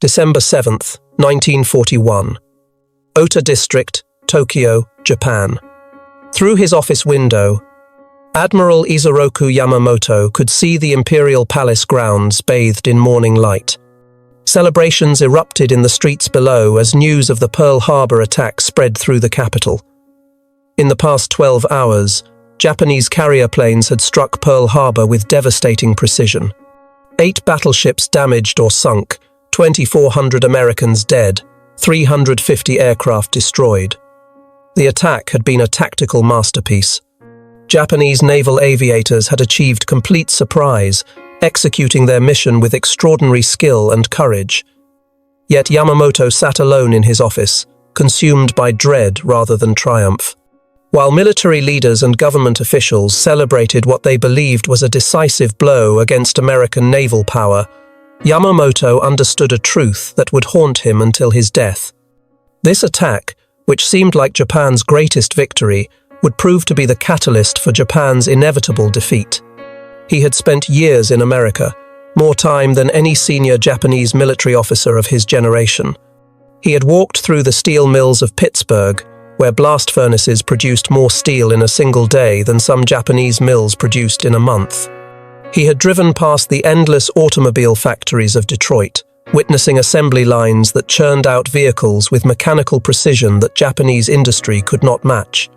December 7th, 1941. Ota District, Tokyo, Japan. Through his office window, Admiral Isoroku Yamamoto could see the Imperial Palace grounds bathed in morning light. Celebrations erupted in the streets below as news of the Pearl Harbor attack spread through the capital. In the past 12 hours, Japanese carrier planes had struck Pearl Harbor with devastating precision. 8 battleships damaged or sunk, 2,400 Americans dead, 350 aircraft destroyed. The attack had been a tactical masterpiece. Japanese naval aviators had achieved complete surprise, executing their mission with extraordinary skill and courage. Yet Yamamoto sat alone in his office, consumed by dread rather than triumph. While military leaders and government officials celebrated what they believed was a decisive blow against American naval power, Yamamoto understood a truth that would haunt him until his death. This attack, which seemed like Japan's greatest victory, would prove to be the catalyst for Japan's inevitable defeat. He had spent years in America, more time than any senior Japanese military officer of his generation. He had walked through the steel mills of Pittsburgh, where blast furnaces produced more steel in a single day than some Japanese mills produced in a month. He had driven past the endless automobile factories of Detroit, witnessing assembly lines that churned out vehicles with mechanical precision that Japanese industry could not match.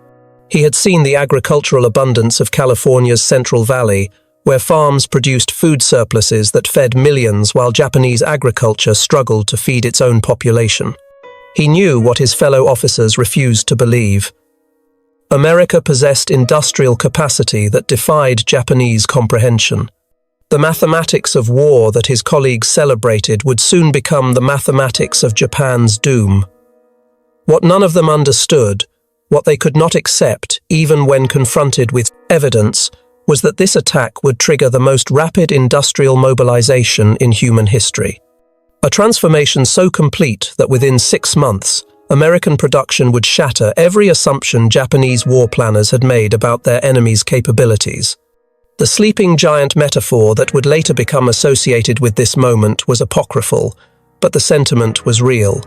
He had seen the agricultural abundance of California's Central Valley, where farms produced food surpluses that fed millions while Japanese agriculture struggled to feed its own population. He knew what his fellow officers refused to believe. America possessed industrial capacity that defied Japanese comprehension. The mathematics of war that his colleagues celebrated would soon become the mathematics of Japan's doom. What none of them understood, what they could not accept even when confronted with evidence, was that this attack would trigger the most rapid industrial mobilization in human history. A transformation so complete that within 6 months, American production would shatter every assumption Japanese war planners had made about their enemy's capabilities. The sleeping giant metaphor that would later become associated with this moment was apocryphal, but the sentiment was real.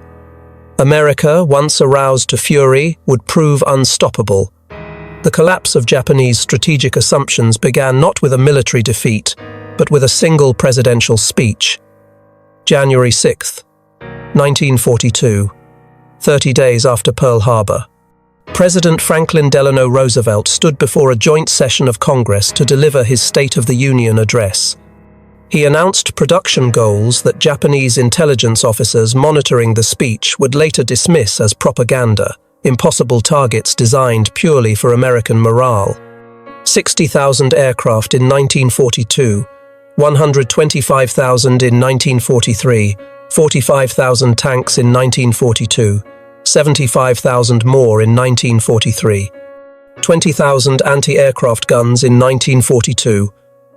America, once aroused to fury, would prove unstoppable. The collapse of Japanese strategic assumptions began not with a military defeat, but with a single presidential speech. January 6, 1942, 30 days after Pearl Harbor. President Franklin Delano Roosevelt stood before a joint session of Congress to deliver his State of the Union address. He announced production goals that Japanese intelligence officers monitoring the speech would later dismiss as propaganda, impossible targets designed purely for American morale. 60,000 aircraft in 1942, 125,000 in 1943, 45,000 tanks in 1942, 75,000 more in 1943, 20,000 anti-aircraft guns in 1942,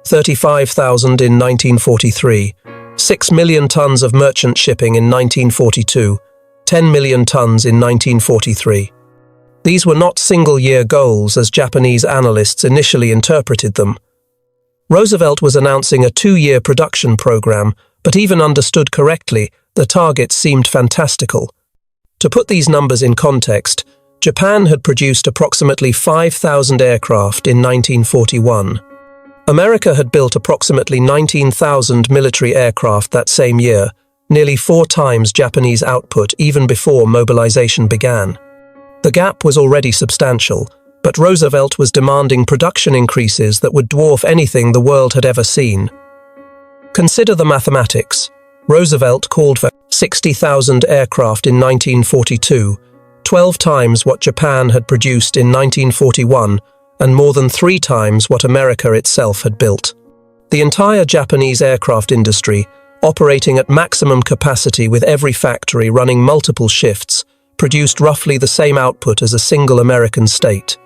35,000 in 1943, 6 million tons of merchant shipping in 1942, 10 million tons in 1943. These were not single-year goals as Japanese analysts initially interpreted them. Roosevelt was announcing a 2-year production program, but even understood correctly, the targets seemed fantastical. To put these numbers in context, Japan had produced approximately 5,000 aircraft in 1941. America had built approximately 19,000 military aircraft that same year, nearly 4 times Japanese output even before mobilization began. The gap was already substantial, but Roosevelt was demanding production increases that would dwarf anything the world had ever seen. Consider the mathematics. Roosevelt called for 60,000 aircraft in 1942, 12 times what Japan had produced in 1941, and more than 3 times what America itself had built. The entire Japanese aircraft industry, operating at maximum capacity with every factory running multiple shifts, produced roughly the same output as a single American state.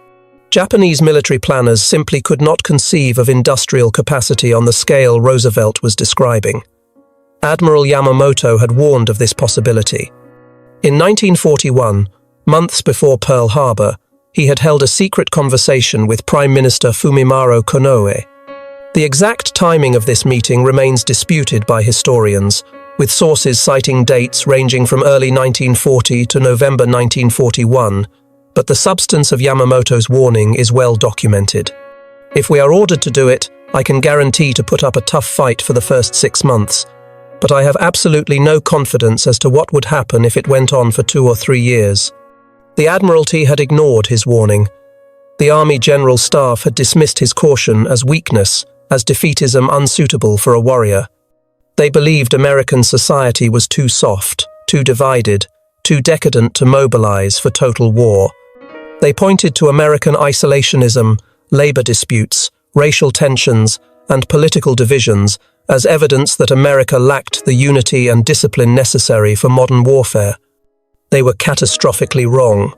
Japanese military planners simply could not conceive of industrial capacity on the scale Roosevelt was describing. Admiral Yamamoto had warned of this possibility. In 1941, months before Pearl Harbor, he had held a secret conversation with Prime Minister Fumimaro Konoe. The exact timing of this meeting remains disputed by historians, with sources citing dates ranging from early 1940 to November 1941, but the substance of Yamamoto's warning is well documented. If we are ordered to do it, I can guarantee to put up a tough fight for the first 6 months, but I have absolutely no confidence as to what would happen if it went on for 2 or 3 years. The Admiralty had ignored his warning. The Army General Staff had dismissed his caution as weakness, as defeatism unsuitable for a warrior. They believed American society was too soft, too divided, too decadent to mobilize for total war. They pointed to American isolationism, labor disputes, racial tensions, and political divisions as evidence that America lacked the unity and discipline necessary for modern warfare. They were catastrophically wrong.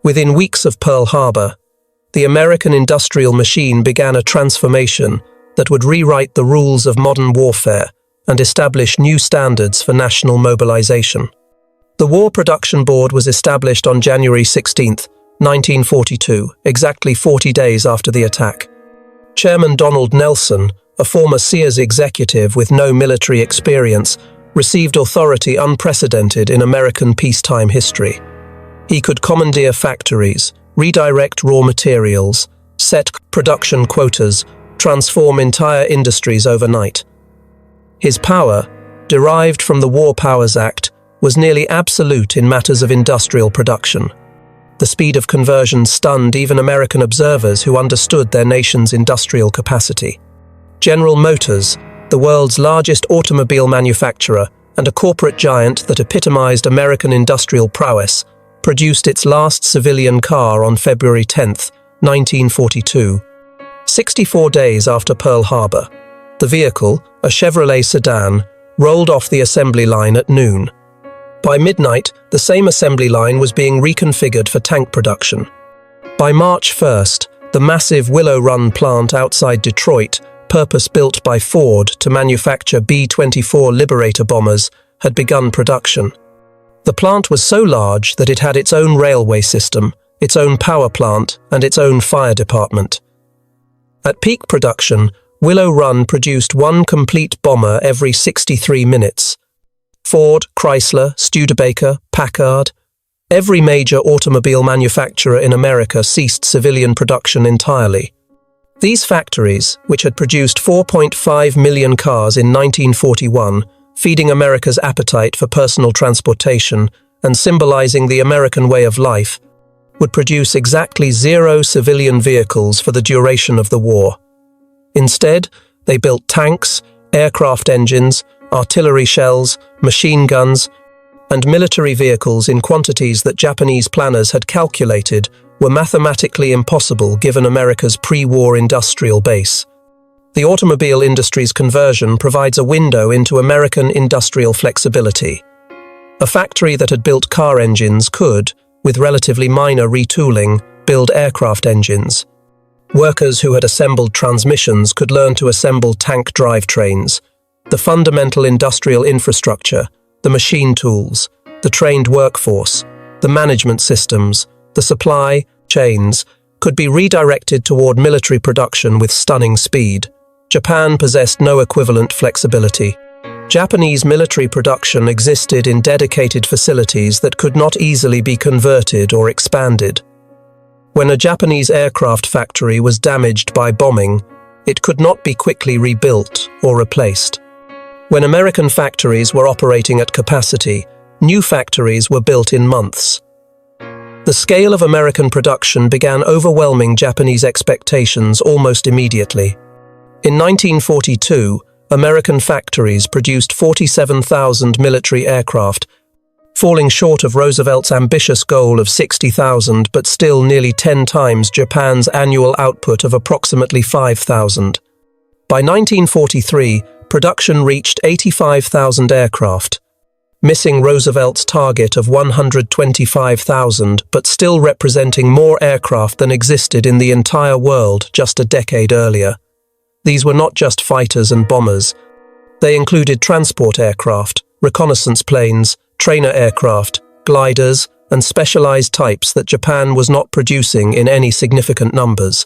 Within weeks of Pearl Harbor, the American industrial machine began a transformation that would rewrite the rules of modern warfare and establish new standards for national mobilization. The War Production Board was established on January 16, 1942, exactly 40 days after the attack. Chairman Donald Nelson, a former Sears executive with no military experience, received authority unprecedented in American peacetime history. He could commandeer factories, redirect raw materials, set production quotas, transform entire industries overnight. His power, derived from the War Powers Act, was nearly absolute in matters of industrial production. The speed of conversion stunned even American observers who understood their nation's industrial capacity. General Motors, the world's largest automobile manufacturer and a corporate giant that epitomized American industrial prowess, produced its last civilian car on February 10, 1942. 64 days after Pearl Harbor, the vehicle, a Chevrolet sedan, rolled off the assembly line at noon. By midnight, the same assembly line was being reconfigured for tank production. By March 1st, the massive Willow Run plant outside Detroit, purpose-built by Ford to manufacture B-24 Liberator bombers, had begun production. The plant was so large that it had its own railway system, its own power plant, and its own fire department. At peak production, Willow Run produced one complete bomber every 63 minutes. Ford, Chrysler, Studebaker, Packard, every major automobile manufacturer in America ceased civilian production entirely. These factories, which had produced 4.5 million cars in 1941, feeding America's appetite for personal transportation and symbolizing the American way of life, would produce exactly 0 civilian vehicles for the duration of the war. Instead, they built tanks, aircraft engines, artillery shells, machine guns, and military vehicles in quantities that Japanese planners had calculated were mathematically impossible given America's pre-war industrial base. The automobile industry's conversion provides a window into American industrial flexibility. A factory that had built car engines could, with relatively minor retooling, build aircraft engines. Workers who had assembled transmissions could learn to assemble tank drivetrains. The fundamental industrial infrastructure, the machine tools, the trained workforce, the management systems, the supply chains, could be redirected toward military production with stunning speed. Japan possessed no equivalent flexibility. Japanese military production existed in dedicated facilities that could not easily be converted or expanded. When a Japanese aircraft factory was damaged by bombing, it could not be quickly rebuilt or replaced. When American factories were operating at capacity, new factories were built in months. The scale of American production began overwhelming Japanese expectations almost immediately. In 1942, American factories produced 47,000 military aircraft, falling short of Roosevelt's ambitious goal of 60,000 but still nearly 10 times Japan's annual output of approximately 5,000. By 1943, production reached 85,000 aircraft, missing Roosevelt's target of 125,000 but still representing more aircraft than existed in the entire world just a decade earlier. These were not just fighters and bombers. They included transport aircraft, reconnaissance planes, trainer aircraft, gliders, and specialized types that Japan was not producing in any significant numbers.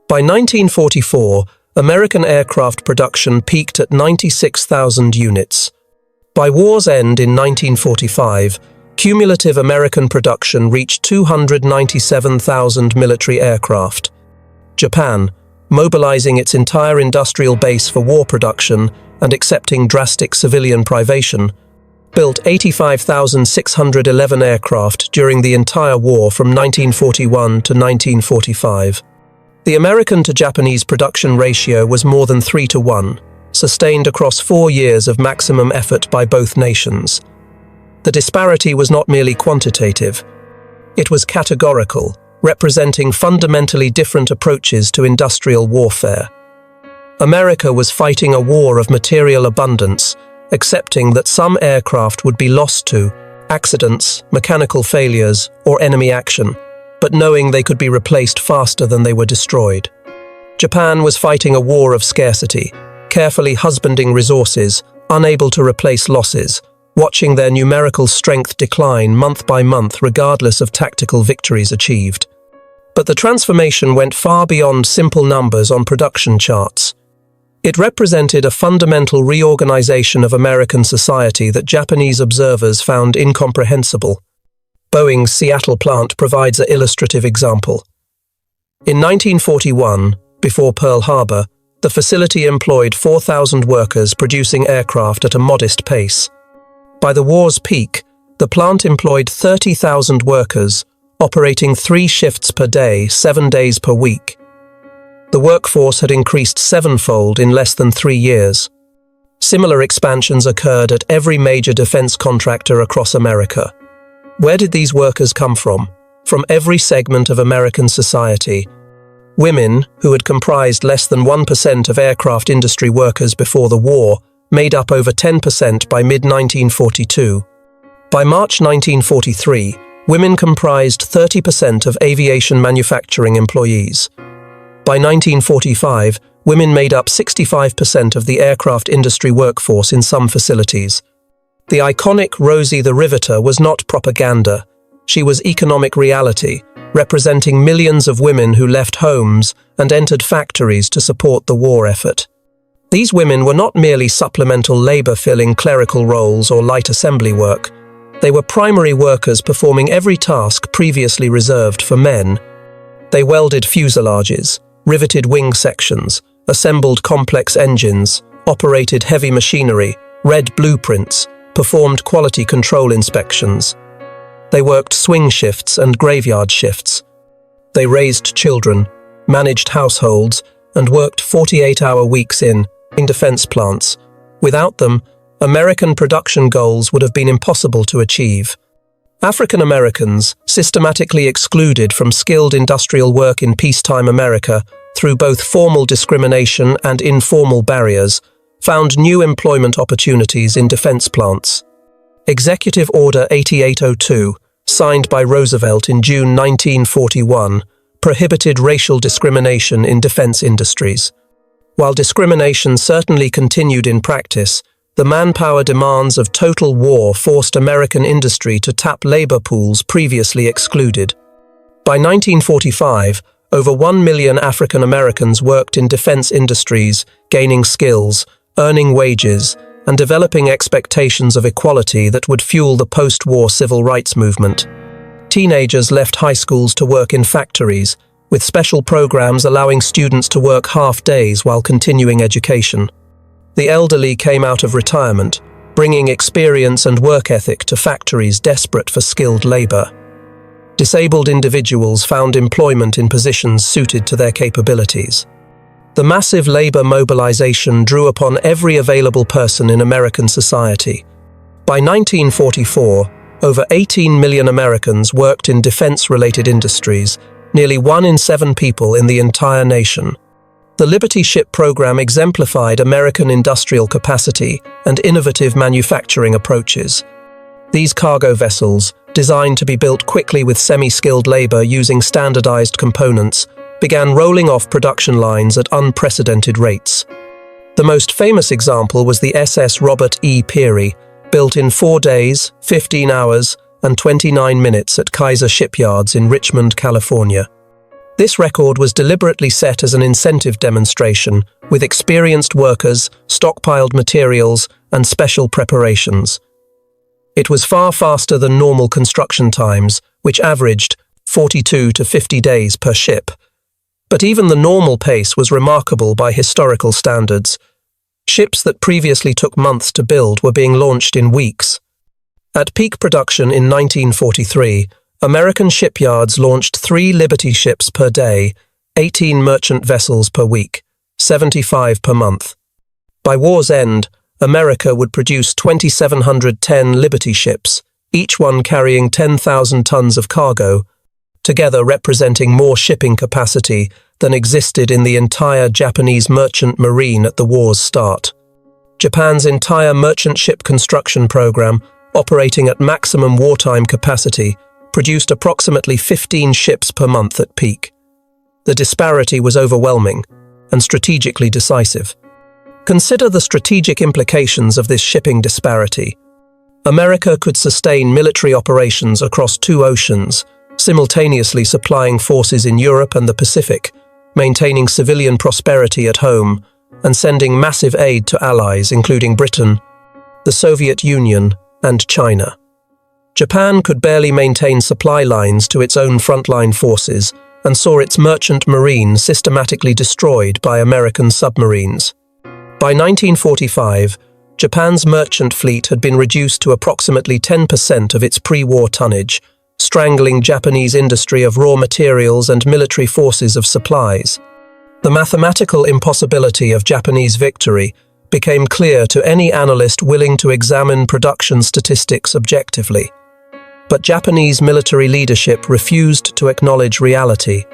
By 1944, American aircraft production peaked at 96,000 units. By war's end in 1945, cumulative American production reached 297,000 military aircraft. Japan, mobilizing its entire industrial base for war production and accepting drastic civilian privation, built 85,611 aircraft during the entire war from 1941 to 1945. The American to Japanese production ratio was more than 3-to-1, sustained across 4 years of maximum effort by both nations. The disparity was not merely quantitative. It was categorical, representing fundamentally different approaches to industrial warfare. America was fighting a war of material abundance, accepting that some aircraft would be lost to accidents, mechanical failures, or enemy action, but knowing they could be replaced faster than they were destroyed. Japan was fighting a war of scarcity, carefully husbanding resources, unable to replace losses, watching their numerical strength decline month by month regardless of tactical victories achieved. But the transformation went far beyond simple numbers on production charts. It represented a fundamental reorganization of American society that Japanese observers found incomprehensible. Boeing's Seattle plant provides an illustrative example. In 1941, before Pearl Harbor, the facility employed 4,000 workers producing aircraft at a modest pace. By the war's peak, the plant employed 30,000 workers, operating 3 shifts per day, 7 days per week. The workforce had increased 7-fold in less than 3 years. Similar expansions occurred at every major defense contractor across America. Where did these workers come from? From every segment of American society. Women, who had comprised less than 1% of aircraft industry workers before the war, made up over 10% by mid-1942. By March 1943, women comprised 30% of aviation manufacturing employees. By 1945, women made up 65% of the aircraft industry workforce in some facilities. The iconic Rosie the Riveter was not propaganda. She was economic reality, representing millions of women who left homes and entered factories to support the war effort. These women were not merely supplemental labor filling clerical roles or light assembly work. They were primary workers performing every task previously reserved for men. They welded fuselages, riveted wing sections, assembled complex engines, operated heavy machinery, read blueprints, performed quality control inspections. They worked swing shifts and graveyard shifts. They raised children, managed households, and worked 48-hour weeks in defense plants. Without them, American production goals would have been impossible to achieve. African Americans, systematically excluded from skilled industrial work in peacetime America through both formal discrimination and informal barriers, found new employment opportunities in defense plants. Executive Order 8802, signed by Roosevelt in June 1941, prohibited racial discrimination in defense industries. While discrimination certainly continued in practice, the manpower demands of total war forced American industry to tap labor pools previously excluded. By 1945, over 1 million African Americans worked in defense industries, gaining skills, earning wages, and developing expectations of equality that would fuel the post-war civil rights movement. Teenagers left high schools to work in factories, with special programs allowing students to work half days while continuing education. The elderly came out of retirement, bringing experience and work ethic to factories desperate for skilled labor. Disabled individuals found employment in positions suited to their capabilities. The massive labor mobilization drew upon every available person in American society. By 1944, over 18 million Americans worked in defense-related industries, nearly 1 in 7 people in the entire nation. The Liberty Ship program exemplified American industrial capacity and innovative manufacturing approaches. These cargo vessels, designed to be built quickly with semi-skilled labor using standardized components, began rolling off production lines at unprecedented rates. The most famous example was the SS Robert E. Peary, built in 4 days, 15 hours, and 29 minutes at Kaiser Shipyards in Richmond, California. This record was deliberately set as an incentive demonstration, with experienced workers, stockpiled materials, and special preparations. It was far faster than normal construction times, which averaged 42 to 50 days per ship. But even the normal pace was remarkable by historical standards. Ships that previously took months to build were being launched in weeks. At peak production in 1943, American shipyards launched 3 Liberty ships per day, 18 merchant vessels per week, 75 per month. By war's end, America would produce 2,710 Liberty ships, each one carrying 10,000 tons of cargo, together representing more shipping capacity than existed in the entire Japanese merchant marine at the war's start. Japan's entire merchant ship construction program, operating at maximum wartime capacity, produced approximately 15 ships per month at peak. The disparity was overwhelming and strategically decisive. Consider the strategic implications of this shipping disparity. America could sustain military operations across 2 oceans, simultaneously supplying forces in Europe and the Pacific, maintaining civilian prosperity at home, and sending massive aid to allies including Britain, the Soviet Union, and China. Japan could barely maintain supply lines to its own frontline forces and saw its merchant marine systematically destroyed by American submarines. By 1945, Japan's merchant fleet had been reduced to approximately 10% of its pre-war tonnage, strangling Japanese industry of raw materials and military forces of supplies. The mathematical impossibility of Japanese victory became clear to any analyst willing to examine production statistics objectively. But Japanese military leadership refused to acknowledge reality.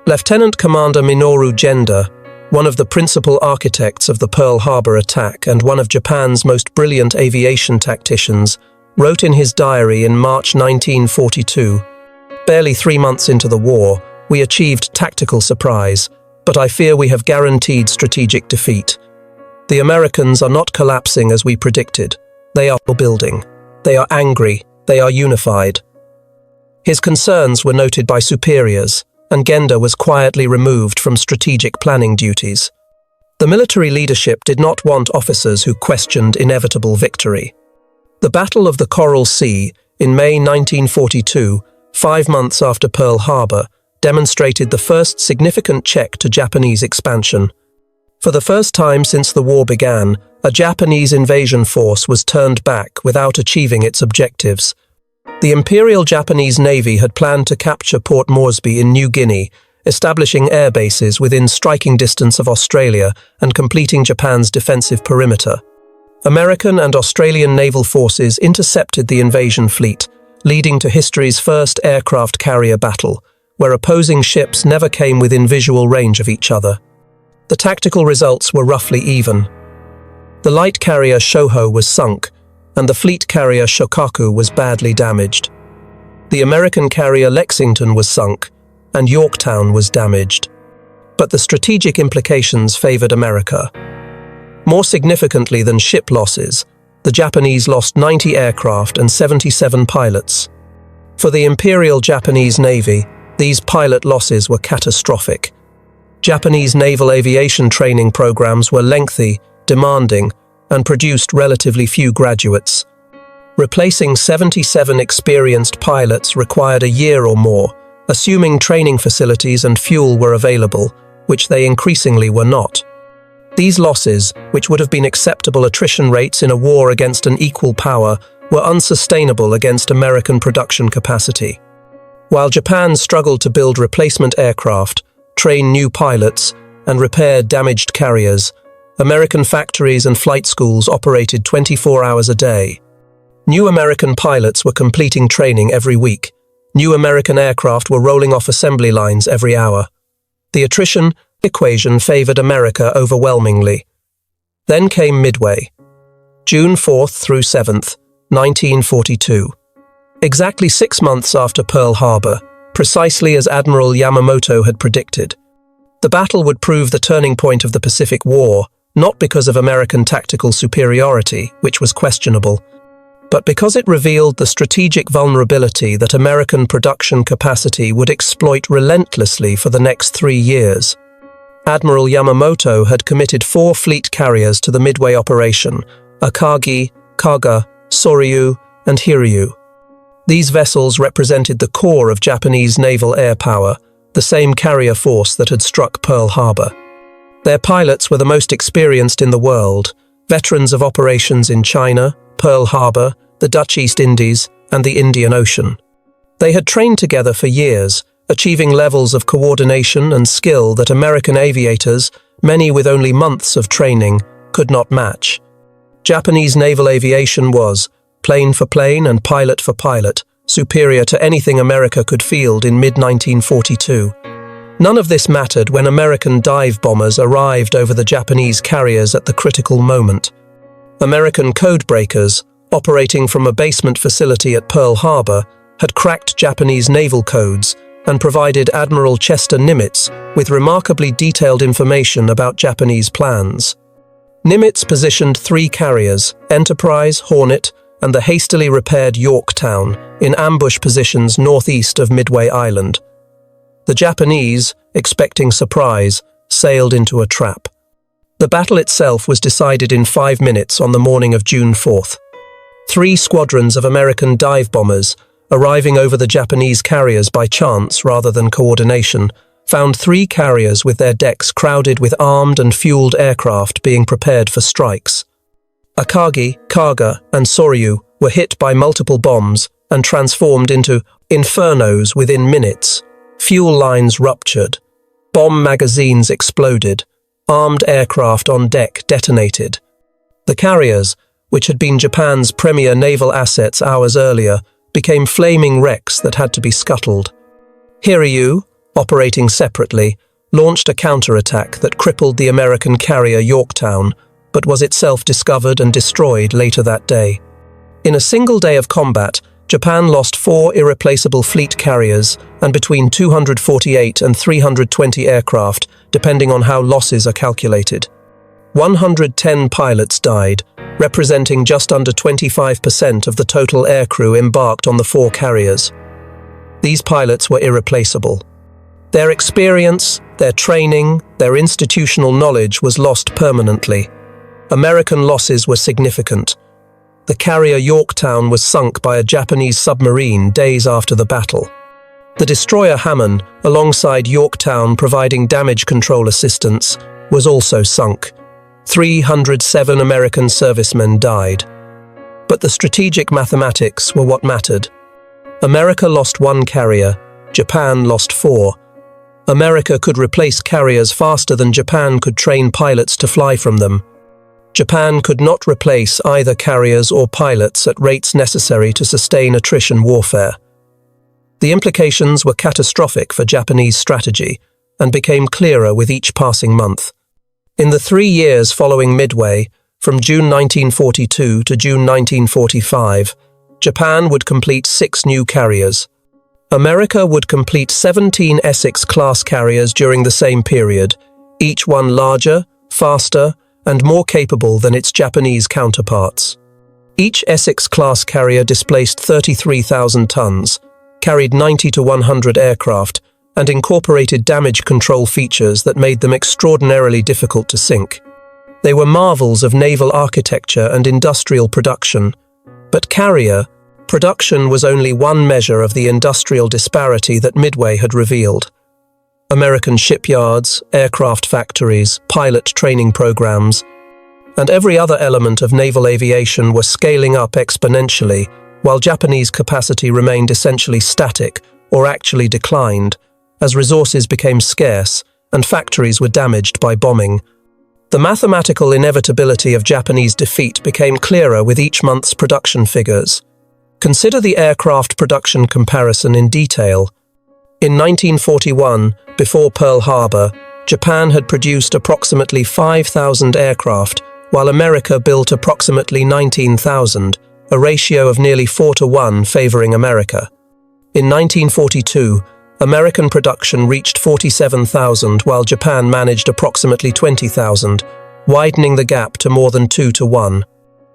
Lieutenant Commander Minoru Genda, one of the principal architects of the Pearl Harbor attack and one of Japan's most brilliant aviation tacticians, wrote in his diary in March 1942, "Barely 3 months into the war, we achieved tactical surprise, but I fear we have guaranteed strategic defeat. The Americans are not collapsing as we predicted. They are building. They are angry. They are unified." His concerns were noted by superiors, and Genda was quietly removed from strategic planning duties. The military leadership did not want officers who questioned inevitable victory. The Battle of the Coral Sea in May 1942, 5 months after Pearl Harbor, demonstrated the first significant check to Japanese expansion. For the first time since the war began, a Japanese invasion force was turned back without achieving its objectives. The Imperial Japanese Navy had planned to capture Port Moresby in New Guinea, establishing air bases within striking distance of Australia and completing Japan's defensive perimeter. American and Australian naval forces intercepted the invasion fleet, leading to history's first aircraft carrier battle, where opposing ships never came within visual range of each other. The tactical results were roughly even. The light carrier Shoho was sunk, and the fleet carrier Shokaku was badly damaged. The American carrier Lexington was sunk, and Yorktown was damaged. But the strategic implications favored America. More significantly than ship losses, the Japanese lost 90 aircraft and 77 pilots. For the Imperial Japanese Navy, these pilot losses were catastrophic. Japanese naval aviation training programs were lengthy, demanding, and produced relatively few graduates. Replacing 77 experienced pilots required a year or more, assuming training facilities and fuel were available, which they increasingly were not. These losses, which would have been acceptable attrition rates in a war against an equal power, were unsustainable against American production capacity. While Japan struggled to build replacement aircraft, train new pilots, and repair damaged carriers, American factories and flight schools operated 24 hours a day. New American pilots were completing training every week. New American aircraft were rolling off assembly lines every hour. The attrition equation favored America overwhelmingly. Then came Midway, June 4th through 7th, 1942. Exactly 6 months after Pearl Harbor, precisely as Admiral Yamamoto had predicted. The battle would prove the turning point of the Pacific War, not because of American tactical superiority, which was questionable, but because it revealed the strategic vulnerability that American production capacity would exploit relentlessly for the next 3 years. Admiral Yamamoto had committed 4 fleet carriers to the Midway operation: Akagi, Kaga, Soryu, and Hiryu. These vessels represented the core of Japanese naval air power, the same carrier force that had struck Pearl Harbor. Their pilots were the most experienced in the world, veterans of operations in China, Pearl Harbor, the Dutch East Indies, and the Indian Ocean. They had trained together for years, achieving levels of coordination and skill that American aviators, many with only months of training, could not match. Japanese naval aviation was, plane for plane and pilot for pilot, superior to anything America could field in mid-1942. None of this mattered when American dive bombers arrived over the Japanese carriers at the critical moment. American codebreakers, operating from a basement facility at Pearl Harbor, had cracked Japanese naval codes and provided Admiral Chester Nimitz with remarkably detailed information about Japanese plans. Nimitz positioned 3 carriers, Enterprise, Hornet, and the hastily repaired Yorktown, in ambush positions northeast of Midway Island. The Japanese, expecting surprise, sailed into a trap. The battle itself was decided in 5 minutes on the morning of June 4th. 3 squadrons of American dive bombers, arriving over the Japanese carriers by chance rather than coordination, found 3 carriers with their decks crowded with armed and fueled aircraft being prepared for strikes. Akagi, Kaga, and Soryu were hit by multiple bombs and transformed into infernos within minutes. Fuel lines ruptured. Bomb magazines exploded. Armed aircraft on deck detonated. The carriers, which had been Japan's premier naval assets hours earlier, became flaming wrecks that had to be scuttled. Hiryu, operating separately, launched a counterattack that crippled the American carrier Yorktown, but was itself discovered and destroyed later that day. In a single day of combat, Japan lost 4 irreplaceable fleet carriers and between 248 and 320 aircraft, depending on how losses are calculated. 110 pilots died, representing just under 25% of the total aircrew embarked on the 4 carriers. These pilots were irreplaceable. Their experience, their training, their institutional knowledge was lost permanently. American losses were significant. The carrier Yorktown was sunk by a Japanese submarine days after the battle. The destroyer Hammond, alongside Yorktown providing damage control assistance, was also sunk. 307 American servicemen died. But the strategic mathematics were what mattered. America lost 1 carrier, Japan lost 4. America could replace carriers faster than Japan could train pilots to fly from them. Japan could not replace either carriers or pilots at rates necessary to sustain attrition warfare. The implications were catastrophic for Japanese strategy and became clearer with each passing month. In the 3 years following Midway, from June 1942 to June 1945, Japan would complete 6 new carriers. America would complete 17 Essex-class carriers during the same period, each one larger, faster, and more capable than its Japanese counterparts. Each Essex-class carrier displaced 33,000 tons, carried 90 to 100 aircraft, and incorporated damage control features that made them extraordinarily difficult to sink. They were marvels of naval architecture and industrial production, but carrier production was only one measure of the industrial disparity that Midway had revealed. American shipyards, aircraft factories, pilot training programs, and every other element of naval aviation were scaling up exponentially, while Japanese capacity remained essentially static or actually declined, as resources became scarce and factories were damaged by bombing. The mathematical inevitability of Japanese defeat became clearer with each month's production figures. Consider the aircraft production comparison in detail. In 1941, before Pearl Harbor, Japan had produced approximately 5,000 aircraft, while America built approximately 19,000, a ratio of nearly 4 to 1 favoring America. In 1942, American production reached 47,000 while Japan managed approximately 20,000, widening the gap to more than 2 to 1.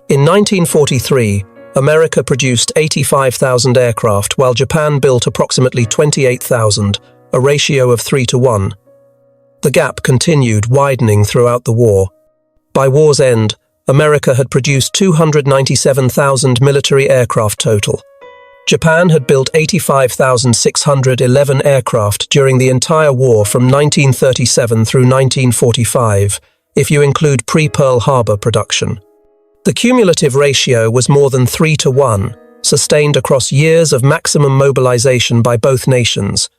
In 1943, America produced 85,000 aircraft, while Japan built approximately 28,000, a ratio of 3-1. The gap continued widening throughout the war. By war's end, America had produced 297,000 military aircraft total. Japan had built 85,611 aircraft during the entire war from 1937 through 1945, if you include pre-Pearl Harbor production. The cumulative ratio was more than 3-1, sustained across years of maximum mobilization by both nations.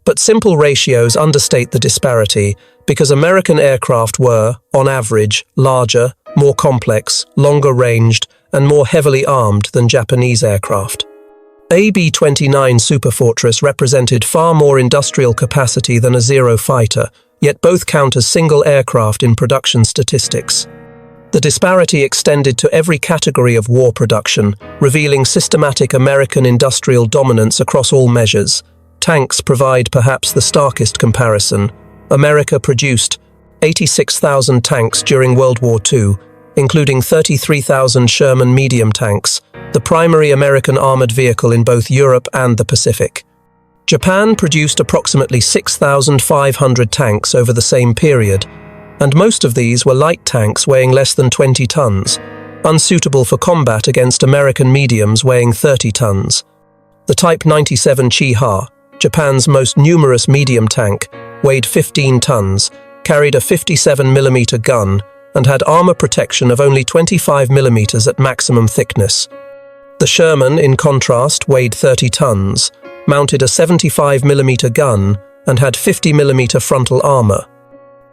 But simple ratios understate the disparity because American aircraft were, on average, larger, more complex, longer-ranged, and more heavily armed than Japanese aircraft. AB-29 Superfortress represented far more industrial capacity than a Zero fighter, yet both count as single aircraft in production statistics. The disparity extended to every category of war production, revealing systematic American industrial dominance across all measures. Tanks provide perhaps the starkest comparison. America produced 86,000 tanks during World War II, including 33,000 Sherman medium tanks, the primary American armored vehicle in both Europe and the Pacific. Japan produced approximately 6,500 tanks over the same period, and most of these were light tanks weighing less than 20 tons, unsuitable for combat against American mediums weighing 30 tons. The Type 97 Chi-Ha, Japan's most numerous medium tank, weighed 15 tons, carried a 57mm gun, and had armor protection of only 25mm at maximum thickness. The Sherman, in contrast, weighed 30 tons, mounted a 75mm gun, and had 50mm frontal armor.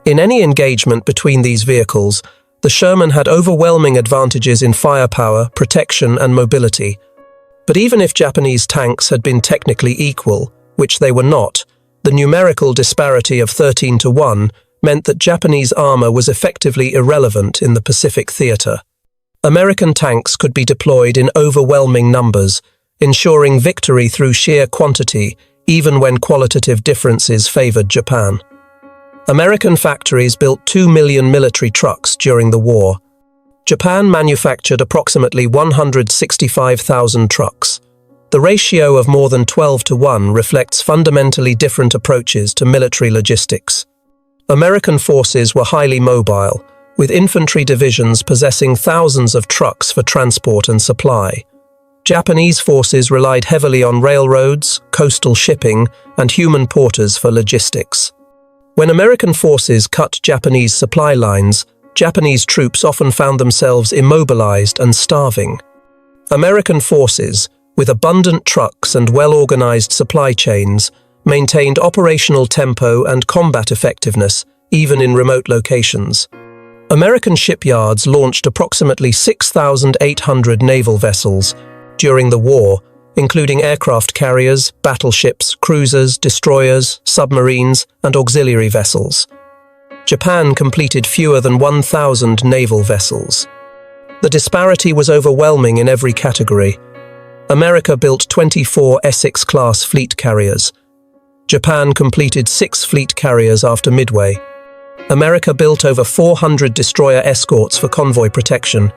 In any engagement between these vehicles, the Sherman had overwhelming advantages in firepower, protection, and mobility. But even if Japanese tanks had been technically equal, which they were not, the numerical disparity of 13-1 meant that Japanese armor was effectively irrelevant in the Pacific theater. American tanks could be deployed in overwhelming numbers, ensuring victory through sheer quantity, even when qualitative differences favored Japan. American factories built 2 million military trucks during the war. Japan manufactured approximately 165,000 trucks. The ratio of more than 12-1 reflects fundamentally different approaches to military logistics. American forces were highly mobile, with infantry divisions possessing thousands of trucks for transport and supply. Japanese forces relied heavily on railroads, coastal shipping, and human porters for logistics. When American forces cut Japanese supply lines, Japanese troops often found themselves immobilized and starving. American forces, with abundant trucks and well-organized supply chains, maintained operational tempo and combat effectiveness, even in remote locations. American shipyards launched approximately 6,800 naval vessels during the war, including aircraft carriers, battleships, cruisers, destroyers, submarines, and auxiliary vessels. Japan completed fewer than 1,000 naval vessels. The disparity was overwhelming in every category. America built 24 Essex-class fleet carriers. Japan completed 6 fleet carriers after Midway. America built over 400 destroyer escorts for convoy protection.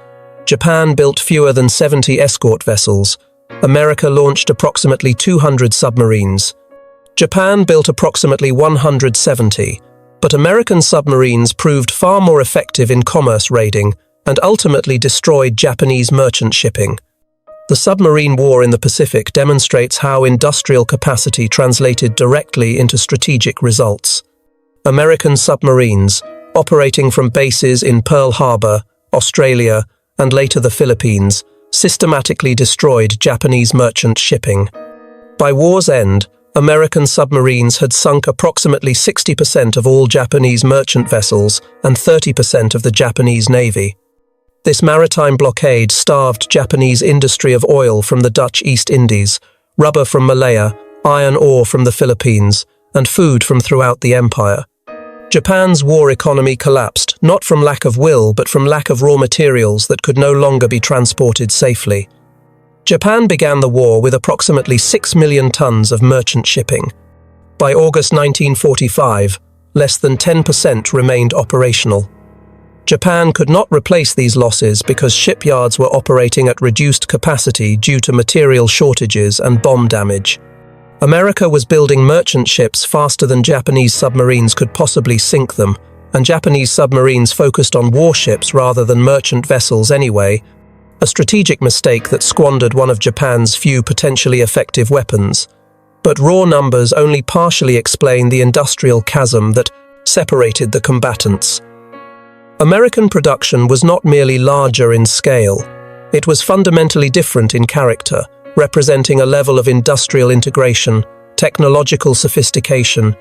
Japan built fewer than 70 escort vessels. America launched approximately 200 submarines. Japan built approximately 170, but American submarines proved far more effective in commerce raiding and ultimately destroyed Japanese merchant shipping. The submarine war in the Pacific demonstrates how industrial capacity translated directly into strategic results. American submarines, operating from bases in Pearl Harbor, Australia, and later the Philippines, systematically destroyed Japanese merchant shipping. By war's end, American submarines had sunk approximately 60% of all Japanese merchant vessels and 30% of the Japanese Navy. This maritime blockade starved Japanese industry of oil from the Dutch East Indies, rubber from Malaya, iron ore from the Philippines, and food from throughout the empire. Japan's war economy collapsed, not from lack of will, but from lack of raw materials that could no longer be transported safely. Japan began the war with approximately 6 million tons of merchant shipping. By August 1945, less than 10% remained operational. Japan could not replace these losses because shipyards were operating at reduced capacity due to material shortages and bomb damage. America was building merchant ships faster than Japanese submarines could possibly sink them, and Japanese submarines focused on warships rather than merchant vessels anyway, a strategic mistake that squandered one of Japan's few potentially effective weapons. But raw numbers only partially explain the industrial chasm that separated the combatants. American production was not merely larger in scale, it was fundamentally different in character, representing a level of industrial integration, technological sophistication,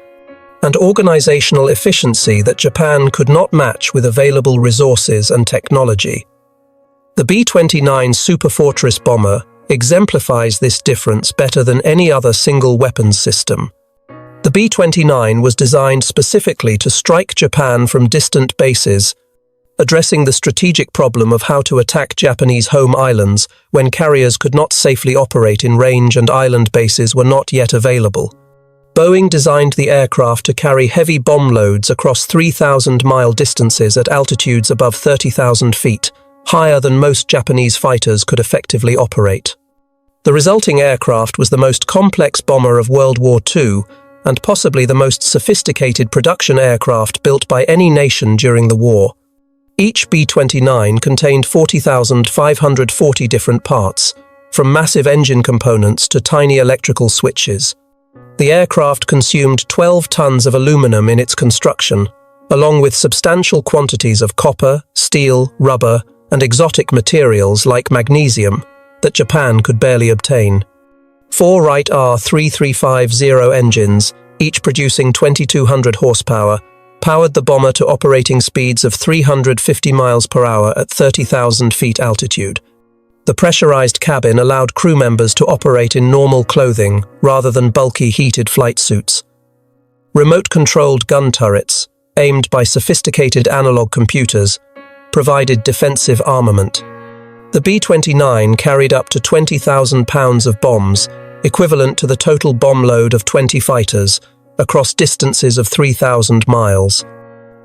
and organizational efficiency that Japan could not match with available resources and technology. The B-29 Superfortress bomber exemplifies this difference better than any other single weapons system. The B-29 was designed specifically to strike Japan from distant bases, addressing the strategic problem of how to attack Japanese home islands when carriers could not safely operate in range and island bases were not yet available. Boeing designed the aircraft to carry heavy bomb loads across 3,000-mile distances at altitudes above 30,000 feet, higher than most Japanese fighters could effectively operate. The resulting aircraft was the most complex bomber of World War II and possibly the most sophisticated production aircraft built by any nation during the war. Each B-29 contained 40,540 different parts, from massive engine components to tiny electrical switches. The aircraft consumed 12 tons of aluminum in its construction, along with substantial quantities of copper, steel, rubber, and exotic materials like magnesium that Japan could barely obtain. 4 Wright R3350 engines, each producing 2,200 horsepower, powered the bomber to operating speeds of 350 miles per hour at 30,000 feet altitude. The pressurized cabin allowed crew members to operate in normal clothing rather than bulky heated flight suits. Remote-controlled gun turrets, aimed by sophisticated analog computers, provided defensive armament. The B-29 carried up to 20,000 pounds of bombs, equivalent to the total bomb load of 20 fighters, across distances of 3,000 miles.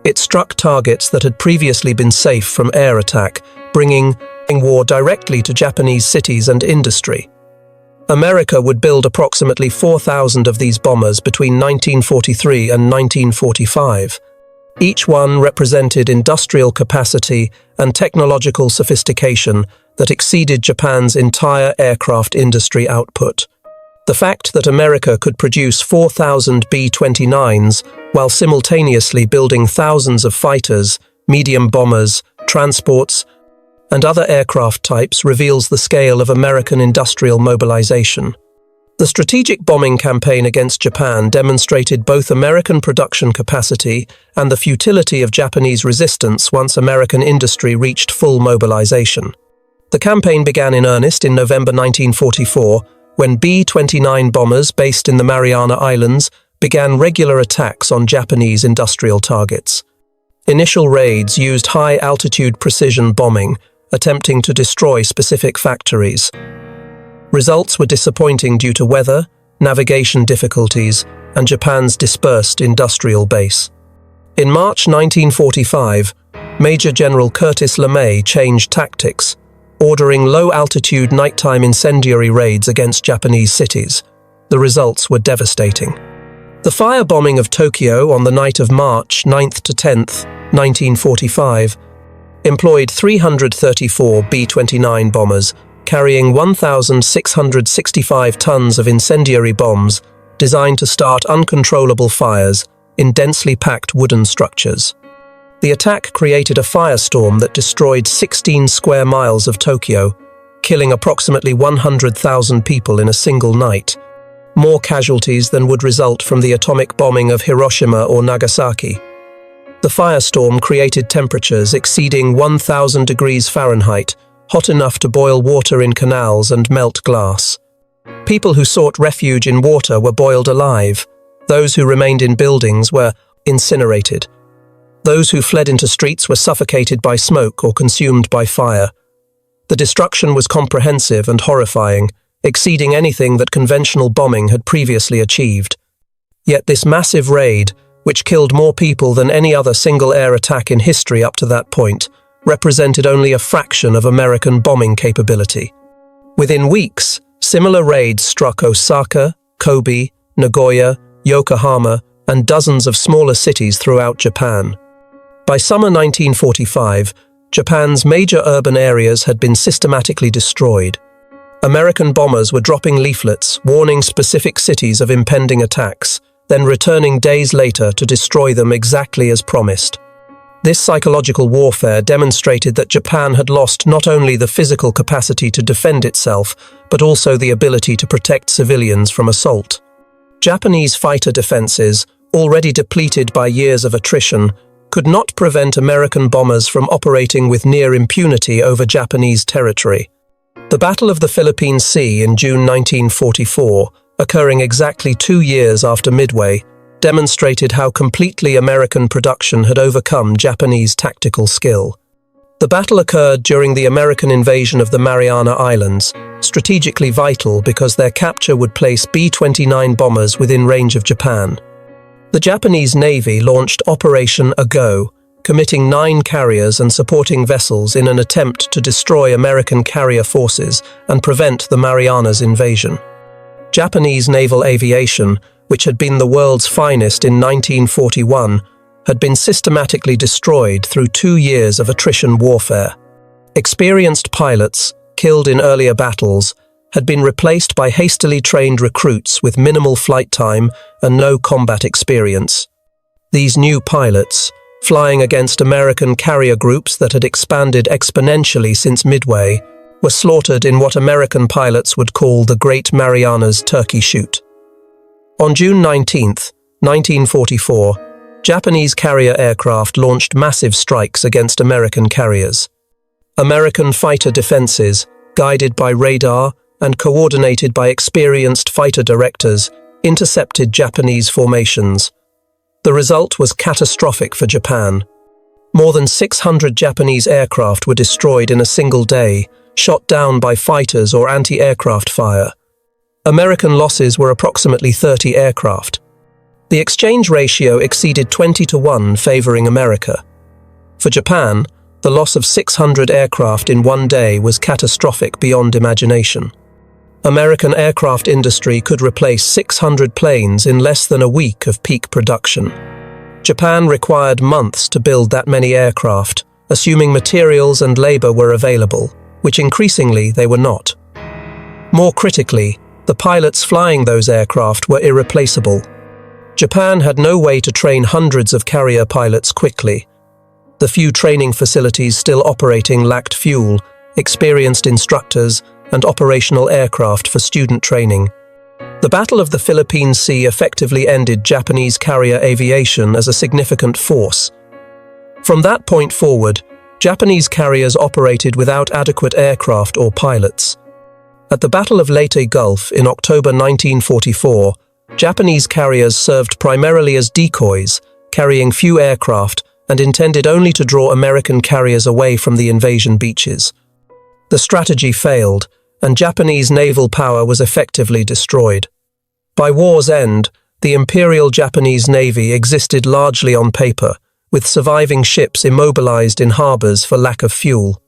It struck targets that had previously been safe from air attack, bringing war directly to Japanese cities and industry. America would build approximately 4,000 of these bombers between 1943 and 1945. Each one represented industrial capacity and technological sophistication that exceeded Japan's entire aircraft industry output. The fact that America could produce 4,000 B-29s while simultaneously building thousands of fighters, medium bombers, transports, and other aircraft types reveals the scale of American industrial mobilization. The strategic bombing campaign against Japan demonstrated both American production capacity and the futility of Japanese resistance once American industry reached full mobilization. The campaign began in earnest in November 1944, when B-29 bombers based in the Mariana Islands began regular attacks on Japanese industrial targets. Initial raids used high-altitude precision bombing, attempting to destroy specific factories. Results were disappointing due to weather, navigation difficulties, and Japan's dispersed industrial base. In March 1945, Major General Curtis LeMay changed tactics, ordering low-altitude nighttime incendiary raids against Japanese cities. The results were devastating. The firebombing of Tokyo on the night of March 9th to 10th, 1945, employed 334 B-29 bombers, carrying 1,665 tons of incendiary bombs designed to start uncontrollable fires in densely packed wooden structures. The attack created a firestorm that destroyed 16 square miles of Tokyo, killing approximately 100,000 people in a single night, more casualties than would result from the atomic bombing of Hiroshima or Nagasaki. The firestorm created temperatures exceeding 1,000 degrees Fahrenheit, hot enough to boil water in canals and melt glass. People who sought refuge in water were boiled alive. Those who remained in buildings were incinerated. Those who fled into streets were suffocated by smoke or consumed by fire. The destruction was comprehensive and horrifying, exceeding anything that conventional bombing had previously achieved. Yet this massive raid, which killed more people than any other single air attack in history up to that point, represented only a fraction of American bombing capability. Within weeks, similar raids struck Osaka, Kobe, Nagoya, Yokohama, and dozens of smaller cities throughout Japan. By summer 1945, Japan's major urban areas had been systematically destroyed. American bombers were dropping leaflets warning specific cities of impending attacks, then returning days later to destroy them exactly as promised. This psychological warfare demonstrated that Japan had lost not only the physical capacity to defend itself, but also the ability to protect civilians from assault. Japanese fighter defenses, already depleted by years of attrition, could not prevent American bombers from operating with near impunity over Japanese territory. The Battle of the Philippine Sea in June 1944, occurring exactly 2 years after Midway, demonstrated how completely American production had overcome Japanese tactical skill. The battle occurred during the American invasion of the Mariana Islands, strategically vital because their capture would place B-29 bombers within range of Japan. The Japanese Navy launched Operation Ago, committing 9 carriers and supporting vessels in an attempt to destroy American carrier forces and prevent the Marianas invasion. Japanese naval aviation, which had been the world's finest in 1941, had been systematically destroyed through 2 years of attrition warfare. Experienced pilots, killed in earlier battles, had been replaced by hastily trained recruits with minimal flight time and no combat experience. These new pilots, flying against American carrier groups that had expanded exponentially since Midway, were slaughtered in what American pilots would call the Great Marianas Turkey Shoot. On June 19, 1944, Japanese carrier aircraft launched massive strikes against American carriers. American fighter defenses, guided by radar and coordinated by experienced fighter directors, intercepted Japanese formations. The result was catastrophic for Japan. More than 600 Japanese aircraft were destroyed in a single day, shot down by fighters or anti-aircraft fire. American losses were approximately 30 aircraft. The exchange ratio exceeded 20-1, favoring America. For Japan, the loss of 600 aircraft in one day was catastrophic beyond imagination. American aircraft industry could replace 600 planes in less than a week of peak production. Japan required months to build that many aircraft, assuming materials and labor were available, which increasingly they were not. More critically, the pilots flying those aircraft were irreplaceable. Japan had no way to train hundreds of carrier pilots quickly. The few training facilities still operating lacked fuel, experienced instructors, and operational aircraft for student training. The Battle of the Philippine Sea effectively ended Japanese carrier aviation as a significant force. From that point forward, Japanese carriers operated without adequate aircraft or pilots. At the Battle of Leyte Gulf in October 1944, Japanese carriers served primarily as decoys, carrying few aircraft and intended only to draw American carriers away from the invasion beaches. The strategy failed, and Japanese naval power was effectively destroyed. By war's end, the Imperial Japanese Navy existed largely on paper, with surviving ships immobilized in harbors for lack of fuel.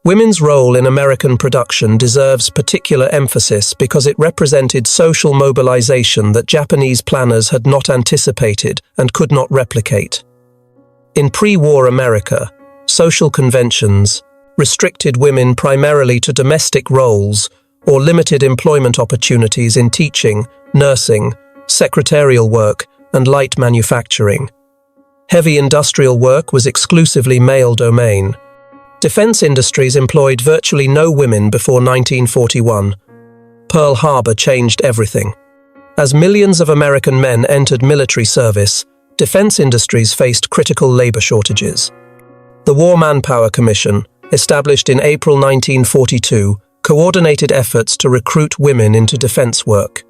Women's role in American production deserves particular emphasis because it represented social mobilization that Japanese planners had not anticipated and could not replicate. In pre-war America, social conventions restricted women primarily to domestic roles or limited employment opportunities in teaching, nursing, secretarial work, and light manufacturing. Heavy industrial work was exclusively male domain. Defense industries employed virtually no women before 1941. Pearl Harbor changed everything. As millions of American men entered military service, defense industries faced critical labor shortages. The War Manpower Commission, established in April 1942, coordinated efforts to recruit women into defense work.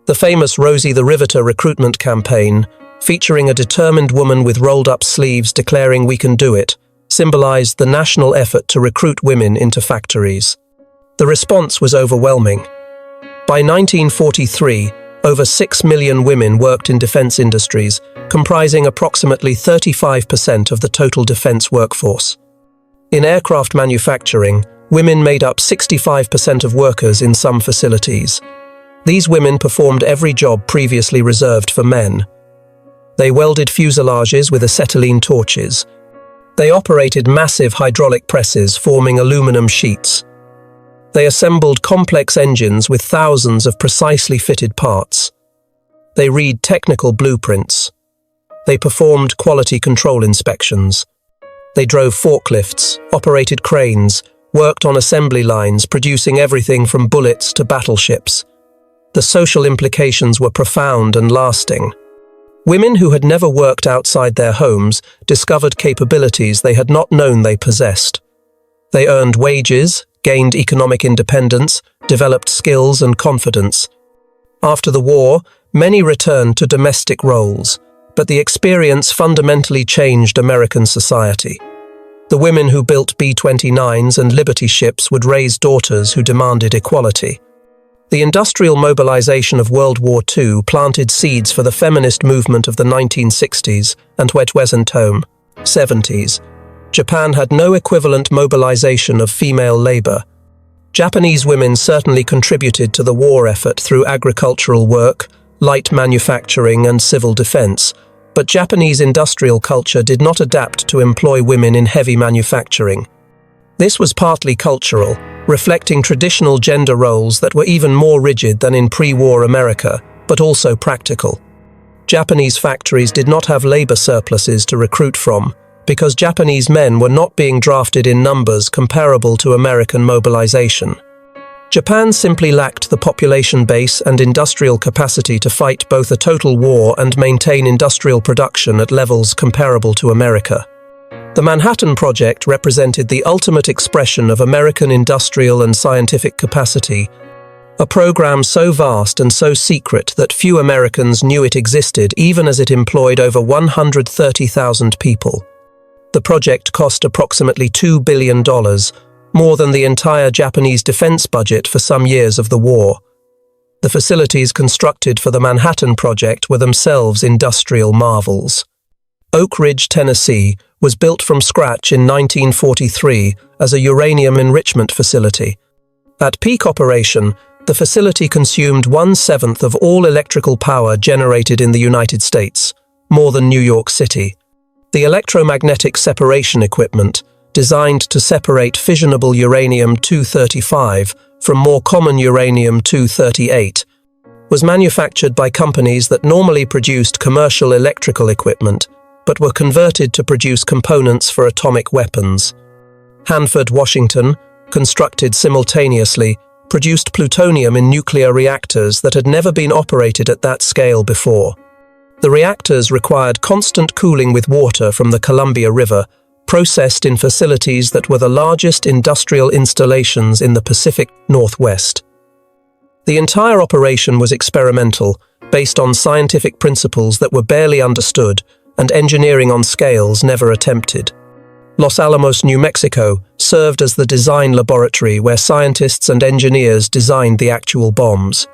The famous Rosie the Riveter recruitment campaign, featuring a determined woman with rolled-up sleeves declaring "We can do it," symbolized the national effort to recruit women into factories. The response was overwhelming. By 1943, over 6 million women worked in defense industries, comprising approximately 35% of the total defense workforce. In aircraft manufacturing, women made up 65% of workers in some facilities. These women performed every job previously reserved for men. They welded fuselages with acetylene torches. They operated massive hydraulic presses forming aluminum sheets. They assembled complex engines with thousands of precisely fitted parts. They read technical blueprints. They performed quality control inspections. They drove forklifts, operated cranes, worked on assembly lines, producing everything from bullets to battleships. The social implications were profound and lasting. Women who had never worked outside their homes discovered capabilities they had not known they possessed. They earned wages, gained economic independence, developed skills and confidence. After the war, many returned to domestic roles, but the experience fundamentally changed American society. The women who built B-29s and Liberty ships would raise daughters who demanded equality. The industrial mobilization of World War II planted seeds for the feminist movement of the 1960s and 70s. Japan had no equivalent mobilization of female labor. Japanese women certainly contributed to the war effort through agricultural work, light manufacturing, and civil defense, but Japanese industrial culture did not adapt to employ women in heavy manufacturing. This was partly cultural, reflecting traditional gender roles that were even more rigid than in pre-war America, but also practical. Japanese factories did not have labor surpluses to recruit from, because Japanese men were not being drafted in numbers comparable to American mobilization. Japan simply lacked the population base and industrial capacity to fight both a total war and maintain industrial production at levels comparable to America. The Manhattan Project represented the ultimate expression of American industrial and scientific capacity, a program so vast and so secret that few Americans knew it existed, even as it employed over 130,000 people. The project cost approximately $2 billion, more than the entire Japanese defense budget for some years of the war. The facilities constructed for the Manhattan Project were themselves industrial marvels. Oak Ridge, Tennessee, was built from scratch in 1943 as a uranium enrichment facility. At peak operation, the facility consumed 1/7 of all electrical power generated in the United States, more than New York City. The electromagnetic separation equipment, designed to separate fissionable uranium-235 from more common uranium-238, was manufactured by companies that normally produced commercial electrical equipment, but were converted to produce components for atomic weapons. Hanford, Washington, constructed simultaneously, produced plutonium in nuclear reactors that had never been operated at that scale before. The reactors required constant cooling with water from the Columbia River, processed in facilities that were the largest industrial installations in the Pacific Northwest. The entire operation was experimental, based on scientific principles that were barely understood, and engineering on scales never attempted. Los Alamos, New Mexico, served as the design laboratory where scientists and engineers designed the actual bombs.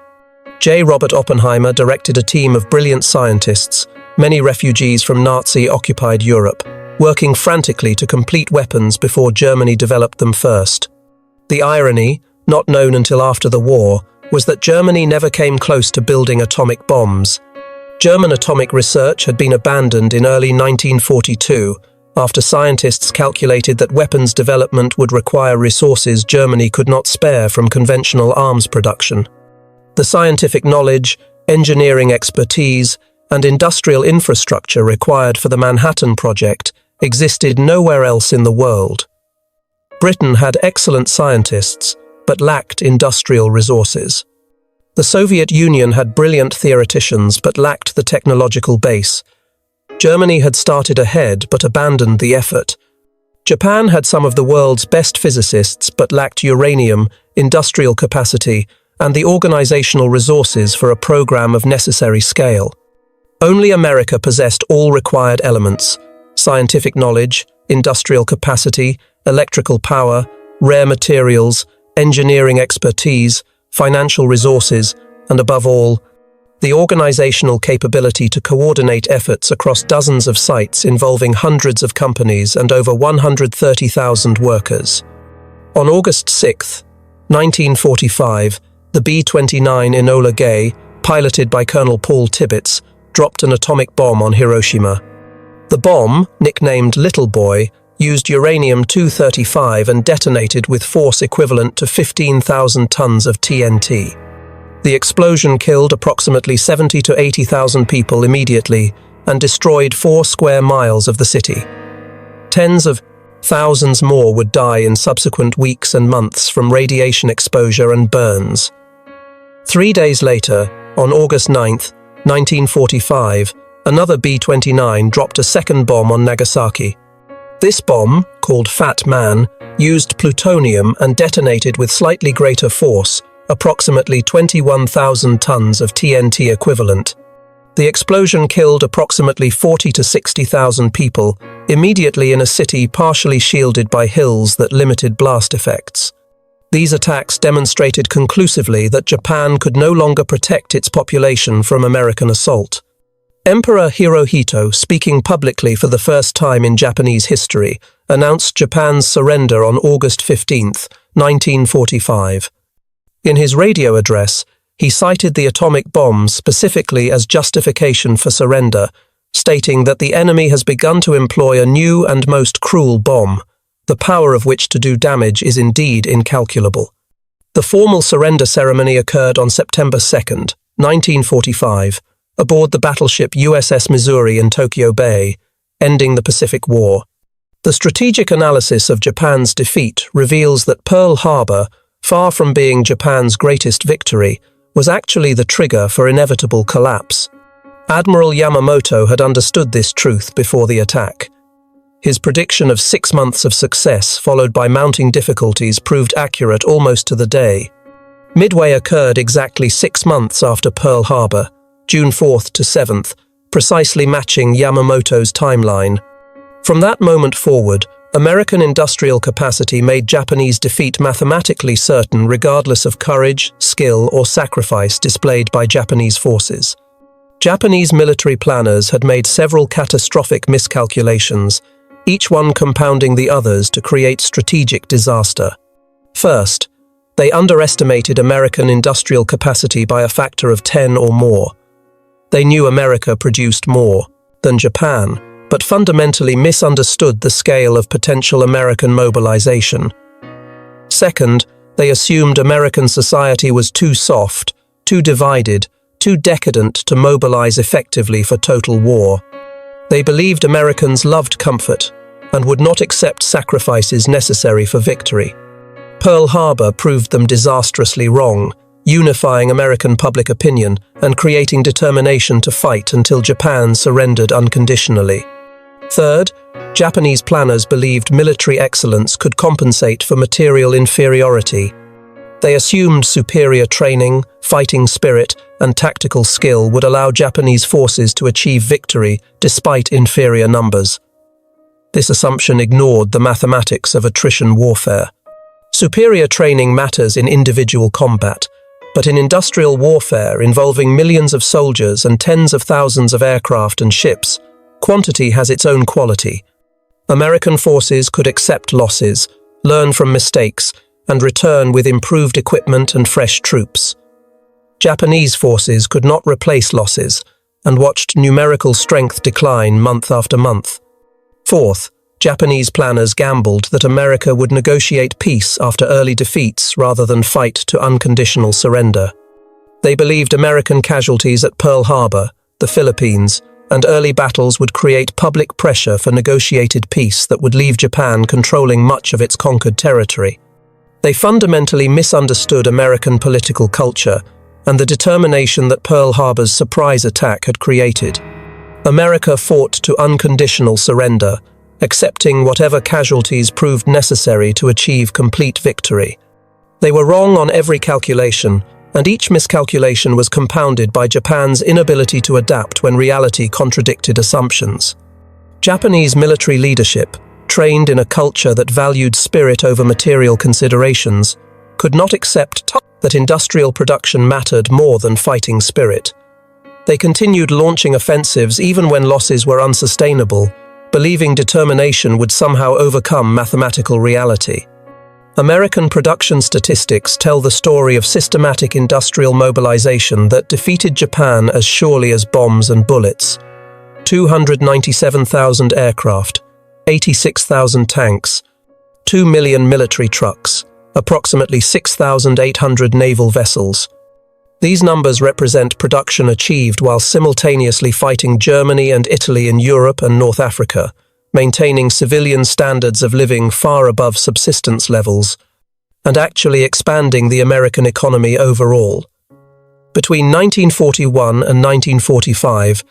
J. Robert Oppenheimer directed a team of brilliant scientists, many refugees from Nazi-occupied Europe, working frantically to complete weapons before Germany developed them first. The irony, not known until after the war, was that Germany never came close to building atomic bombs. German atomic research had been abandoned in early 1942 after scientists calculated that weapons development would require resources Germany could not spare from conventional arms production. The scientific knowledge, engineering expertise, and industrial infrastructure required for the Manhattan Project existed nowhere else in the world. Britain had excellent scientists, but lacked industrial resources. The Soviet Union had brilliant theoreticians, but lacked the technological base. Germany had started ahead, but abandoned the effort. Japan had some of the world's best physicists, but lacked uranium, industrial capacity, and the organizational resources for a program of necessary scale. Only America possessed all required elements: scientific knowledge, industrial capacity, electrical power, rare materials, engineering expertise, financial resources, and above all, the organizational capability to coordinate efforts across dozens of sites involving hundreds of companies and over 130,000 workers. On August 6, 1945, the B-29 Enola Gay, piloted by Colonel Paul Tibbets, dropped an atomic bomb on Hiroshima. The bomb, nicknamed Little Boy, used uranium-235 and detonated with force equivalent to 15,000 tons of TNT. The explosion killed approximately 70 to 80,000 people immediately and destroyed 4 square miles of the city. Tens of thousands more would die in subsequent weeks and months from radiation exposure and burns. 3 days later, on August 9, 1945, another B-29 dropped a second bomb on Nagasaki. This bomb, called Fat Man, used plutonium and detonated with slightly greater force, approximately 21,000 tons of TNT equivalent. The explosion killed approximately 40 to 60,000 people, immediately in a city partially shielded by hills that limited blast effects. These attacks demonstrated conclusively that Japan could no longer protect its population from American assault. Emperor Hirohito, speaking publicly for the first time in Japanese history, announced Japan's surrender on August 15, 1945. In his radio address, he cited the atomic bombs specifically as justification for surrender, stating that the enemy has begun to employ a new and most cruel bomb, the power of which to do damage is indeed incalculable. The formal surrender ceremony occurred on September 2, 1945, aboard the battleship USS Missouri in Tokyo Bay, ending the Pacific War. The strategic analysis of Japan's defeat reveals that Pearl Harbor, far from being Japan's greatest victory, was actually the trigger for inevitable collapse. Admiral Yamamoto had understood this truth before the attack. His prediction of 6 months of success followed by mounting difficulties proved accurate almost to the day. Midway occurred exactly 6 months after Pearl Harbor, June 4th to 7th, precisely matching Yamamoto's timeline. From that moment forward, American industrial capacity made Japanese defeat mathematically certain regardless of courage, skill, or sacrifice displayed by Japanese forces. Japanese military planners had made several catastrophic miscalculations, each one compounding the others to create strategic disaster. First, they underestimated American industrial capacity by a factor of 10 or more. They knew America produced more than Japan, but fundamentally misunderstood the scale of potential American mobilization. Second, they assumed American society was too soft, too divided, too decadent to mobilize effectively for total war. They believed Americans loved comfort and would not accept sacrifices necessary for victory. Pearl Harbor proved them disastrously wrong, unifying American public opinion and creating determination to fight until Japan surrendered unconditionally. Third, Japanese planners believed military excellence could compensate for material inferiority. They assumed superior training, fighting spirit, and tactical skill would allow Japanese forces to achieve victory despite inferior numbers. This assumption ignored the mathematics of attrition warfare. Superior training matters in individual combat, but in industrial warfare involving millions of soldiers and tens of thousands of aircraft and ships, quantity has its own quality. American forces could accept losses, learn from mistakes, and return with improved equipment and fresh troops. Japanese forces could not replace losses and watched numerical strength decline month after month. Fourth, Japanese planners gambled that America would negotiate peace after early defeats rather than fight to unconditional surrender. They believed American casualties at Pearl Harbor, the Philippines, and early battles would create public pressure for negotiated peace that would leave Japan controlling much of its conquered territory. They fundamentally misunderstood American political culture and the determination that Pearl Harbor's surprise attack had created. America fought to unconditional surrender, accepting whatever casualties proved necessary to achieve complete victory. They were wrong on every calculation, and each miscalculation was compounded by Japan's inability to adapt when reality contradicted assumptions. Japanese military leadership, trained in a culture that valued spirit over material considerations, could not accept that industrial production mattered more than fighting spirit. They continued launching offensives even when losses were unsustainable, believing determination would somehow overcome mathematical reality. American production statistics tell the story of systematic industrial mobilization that defeated Japan as surely as bombs and bullets. 297,000 aircraft, 86,000 tanks, 2 million military trucks, approximately 6,800 naval vessels. These numbers represent production achieved while simultaneously fighting Germany and Italy in Europe and North Africa, maintaining civilian standards of living far above subsistence levels, and actually expanding the American economy overall. Between 1941 and 1945,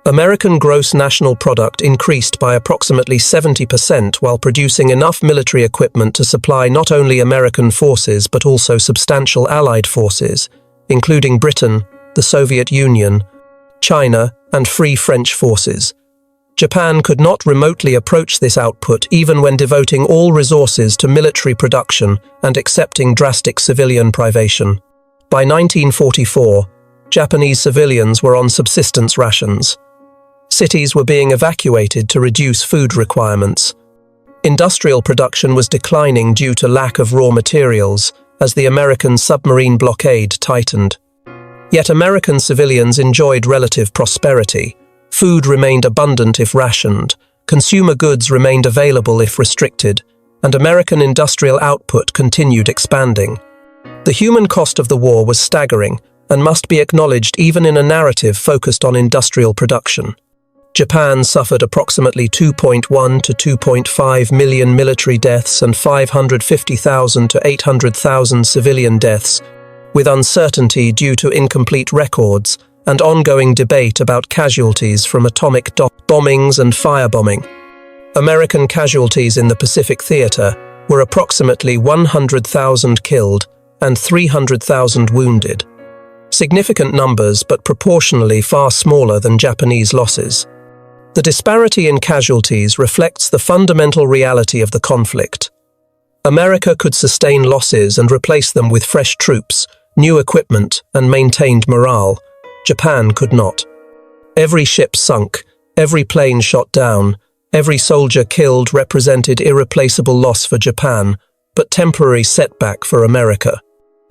American gross national product increased by approximately 70% while producing enough military equipment to supply not only American forces but also substantial Allied forces, including Britain, the Soviet Union, China, and Free French forces. Japan could not remotely approach this output even when devoting all resources to military production and accepting drastic civilian privation. By 1944, Japanese civilians were on subsistence rations. Cities were being evacuated to reduce food requirements. Industrial production was declining due to lack of raw materials as the American submarine blockade tightened. Yet American civilians enjoyed relative prosperity. Food remained abundant if rationed, consumer goods remained available if restricted, and American industrial output continued expanding. The human cost of the war was staggering and must be acknowledged even in a narrative focused on industrial production. Japan suffered approximately 2.1 to 2.5 million military deaths and 550,000 to 800,000 civilian deaths, with uncertainty due to incomplete records and ongoing debate about casualties from atomic bombings and firebombing. American casualties in the Pacific Theater were approximately 100,000 killed and 300,000 wounded. Significant numbers, but proportionally far smaller than Japanese losses. The disparity in casualties reflects the fundamental reality of the conflict. America could sustain losses and replace them with fresh troops, new equipment, and maintained morale. Japan could not. Every ship sunk, every plane shot down, every soldier killed represented irreplaceable loss for Japan, but temporary setback for America.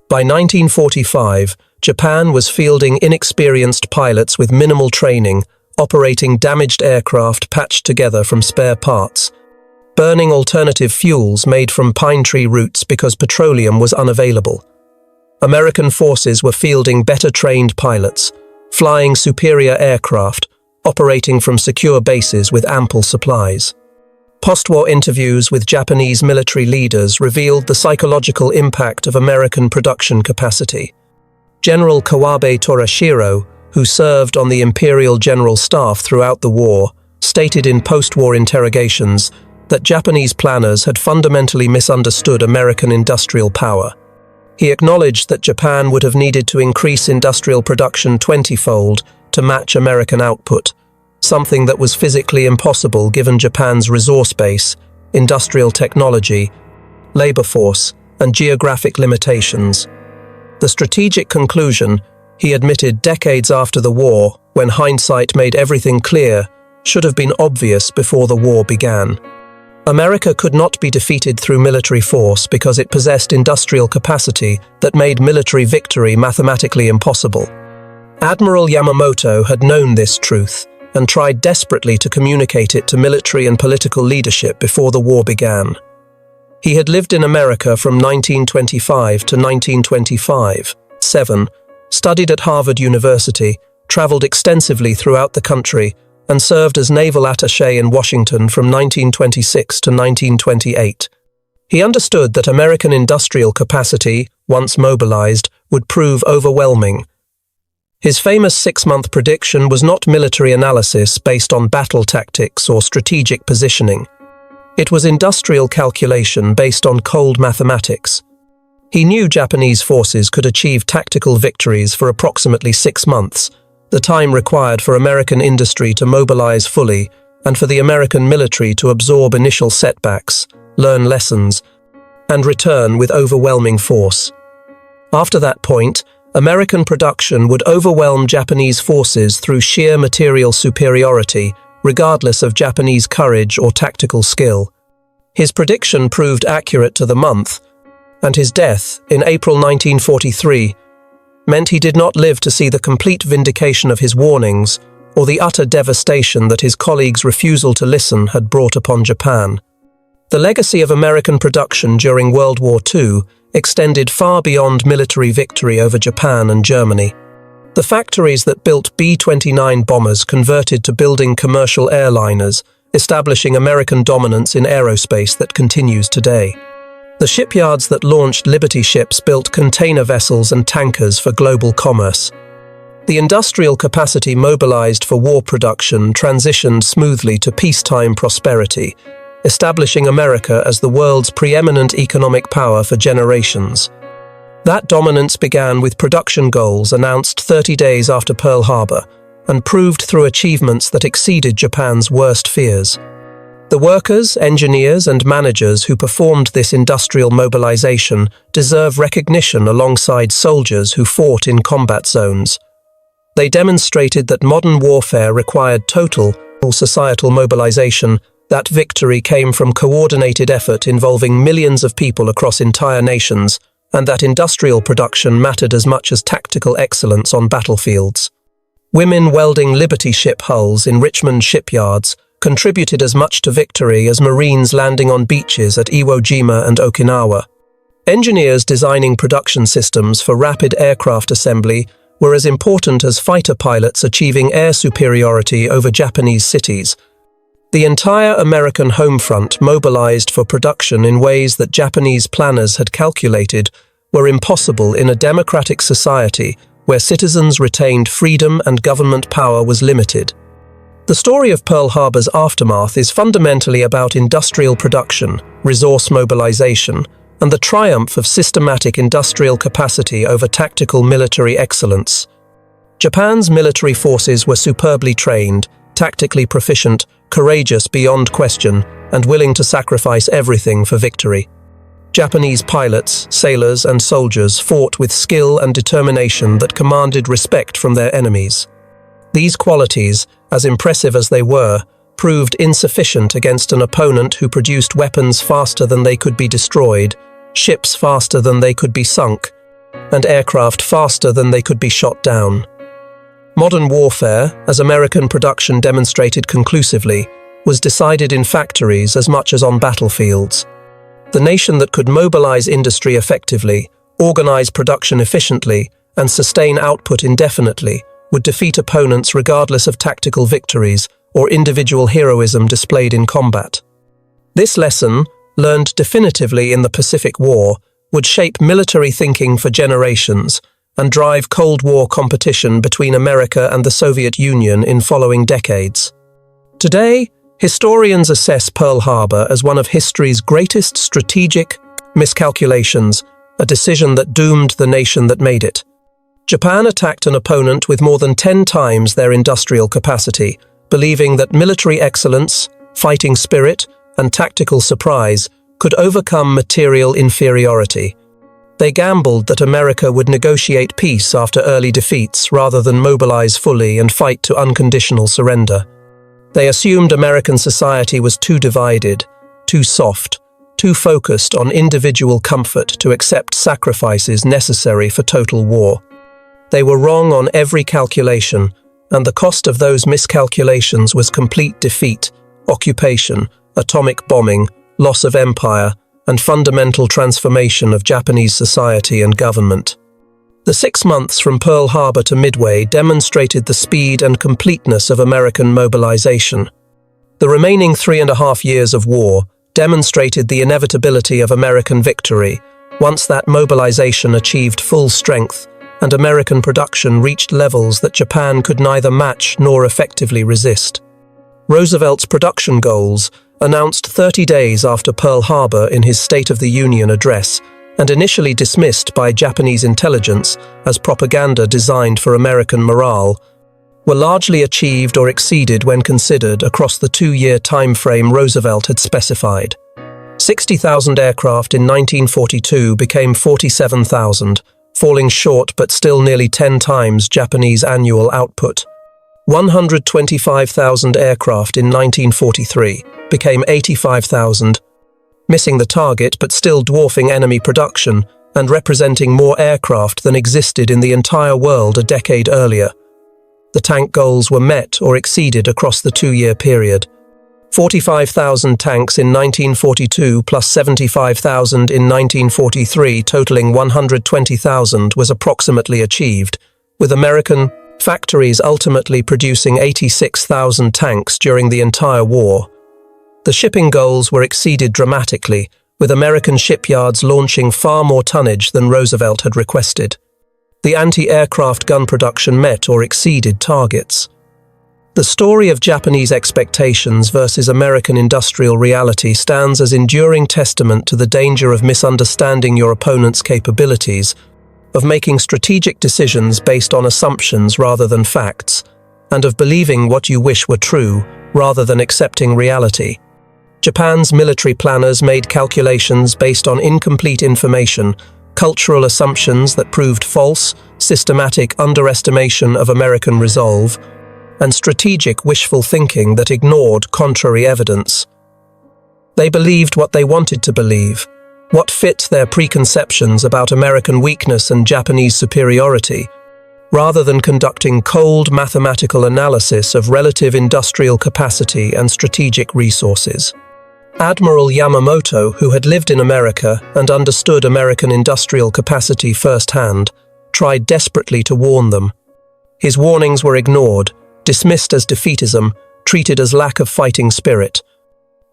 By 1945, Japan was fielding inexperienced pilots with minimal training, operating damaged aircraft patched together from spare parts, burning alternative fuels made from pine tree roots because petroleum was unavailable. American forces were fielding better-trained pilots, flying superior aircraft, operating from secure bases with ample supplies. Post-war interviews with Japanese military leaders revealed the psychological impact of American production capacity. General Kawabe Torashiro, who served on the Imperial General Staff throughout the war, stated in post-war interrogations that Japanese planners had fundamentally misunderstood American industrial power. He acknowledged that Japan would have needed to increase industrial production 20-fold to match American output, something that was physically impossible given Japan's resource base, industrial technology, labor force, and geographic limitations. The strategic conclusion, he admitted decades after the war, when hindsight made everything clear, should have been obvious before the war began. America could not be defeated through military force because it possessed industrial capacity that made military victory mathematically impossible. Admiral Yamamoto had known this truth and tried desperately to communicate it to military and political leadership before the war began. He had lived in America from 1925 to 1925, studied at Harvard University, traveled extensively throughout the country, and served as naval attaché in Washington from 1926 to 1928. He understood that American industrial capacity, once mobilized, would prove overwhelming. His famous 6-month prediction was not military analysis based on battle tactics or strategic positioning. It was industrial calculation based on cold mathematics. He knew Japanese forces could achieve tactical victories for approximately 6 months, the time required for American industry to mobilize fully and for the American military to absorb initial setbacks, learn lessons, and return with overwhelming force. After that point, American production would overwhelm Japanese forces through sheer material superiority, regardless of Japanese courage or tactical skill. His prediction proved accurate to the month, and his death, in April 1943, meant he did not live to see the complete vindication of his warnings or the utter devastation that his colleagues' refusal to listen had brought upon Japan. The legacy of American production during World War II extended far beyond military victory over Japan and Germany. The factories that built B-29 bombers converted to building commercial airliners, establishing American dominance in aerospace that continues today. The shipyards that launched Liberty ships built container vessels and tankers for global commerce. The industrial capacity mobilized for war production transitioned smoothly to peacetime prosperity, establishing America as the world's preeminent economic power for generations. That dominance began with production goals announced 30 days after Pearl Harbor and proved through achievements that exceeded Japan's worst fears. The workers, engineers, and managers who performed this industrial mobilization deserve recognition alongside soldiers who fought in combat zones. They demonstrated that modern warfare required total societal mobilization. That victory came from coordinated effort involving millions of people across entire nations, and that industrial production mattered as much as tactical excellence on battlefields. Women welding Liberty ship hulls in Richmond shipyards contributed as much to victory as Marines landing on beaches at Iwo Jima and Okinawa. Engineers designing production systems for rapid aircraft assembly were as important as fighter pilots achieving air superiority over Japanese cities. The entire American home front mobilized for production in ways that Japanese planners had calculated were impossible in a democratic society where citizens retained freedom and government power was limited. The story of Pearl Harbor's aftermath is fundamentally about industrial production, resource mobilization, and the triumph of systematic industrial capacity over tactical military excellence. Japan's military forces were superbly trained, tactically proficient, courageous beyond question, and willing to sacrifice everything for victory. Japanese pilots, sailors, and soldiers fought with skill and determination that commanded respect from their enemies. These qualities, as impressive as they were, proved insufficient against an opponent who produced weapons faster than they could be destroyed, ships faster than they could be sunk, and aircraft faster than they could be shot down. Modern warfare, as American production demonstrated conclusively, was decided in factories as much as on battlefields. The nation that could mobilize industry effectively, organize production efficiently, and sustain output indefinitely would defeat opponents regardless of tactical victories or individual heroism displayed in combat. This lesson, learned definitively in the Pacific War, would shape military thinking for generations and drive Cold War competition between America and the Soviet Union in following decades. Today, historians assess Pearl Harbor as one of history's greatest strategic miscalculations, a decision that doomed the nation that made it. Japan attacked an opponent with more than 10 times their industrial capacity, believing that military excellence, fighting spirit, and tactical surprise could overcome material inferiority. They gambled that America would negotiate peace after early defeats rather than mobilize fully and fight to unconditional surrender. They assumed American society was too divided, too soft, too focused on individual comfort to accept sacrifices necessary for total war. They were wrong on every calculation, and the cost of those miscalculations was complete defeat, occupation, atomic bombing, loss of empire, and fundamental transformation of Japanese society and government. The 6 months from Pearl Harbor to Midway demonstrated the speed and completeness of American mobilization. The remaining 3.5 years of war demonstrated the inevitability of American victory once that mobilization achieved full strength and American production reached levels that Japan could neither match nor effectively resist. Roosevelt's production goals, announced 30 days after Pearl Harbor in his State of the Union address, and initially dismissed by Japanese intelligence as propaganda designed for American morale, were largely achieved or exceeded when considered across the 2-year time frame Roosevelt had specified. 60,000 aircraft in 1942 became 47,000, falling short but still nearly 10 times Japanese annual output. 125,000 aircraft in 1943 became 85,000, missing the target but still dwarfing enemy production and representing more aircraft than existed in the entire world a decade earlier. The tank goals were met or exceeded across the 2-year period. 45,000 tanks in 1942 plus 75,000 in 1943, totaling 120,000, was approximately achieved, with American factories ultimately producing 86,000 tanks during the entire war. The shipping goals were exceeded dramatically, with American shipyards launching far more tonnage than Roosevelt had requested. The anti-aircraft gun production met or exceeded targets. The story of Japanese expectations versus American industrial reality stands as enduring testament to the danger of misunderstanding your opponent's capabilities, of making strategic decisions based on assumptions rather than facts, and of believing what you wish were true rather than accepting reality. Japan's military planners made calculations based on incomplete information, cultural assumptions that proved false, systematic underestimation of American resolve, and strategic wishful thinking that ignored contrary evidence. They believed what they wanted to believe, what fit their preconceptions about American weakness and Japanese superiority, rather than conducting cold mathematical analysis of relative industrial capacity and strategic resources. Admiral Yamamoto, who had lived in America and understood American industrial capacity firsthand, tried desperately to warn them. His warnings were ignored, dismissed as defeatism, treated as lack of fighting spirit.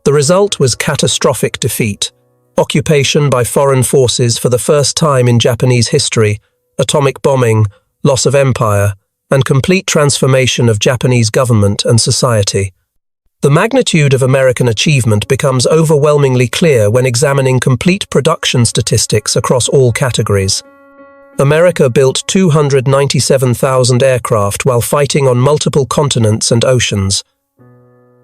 The result was catastrophic defeat, occupation by foreign forces for the first time in Japanese history, atomic bombing, loss of empire, and complete transformation of Japanese government and society. The magnitude of American achievement becomes overwhelmingly clear when examining complete production statistics across all categories. America built 297,000 aircraft while fighting on multiple continents and oceans.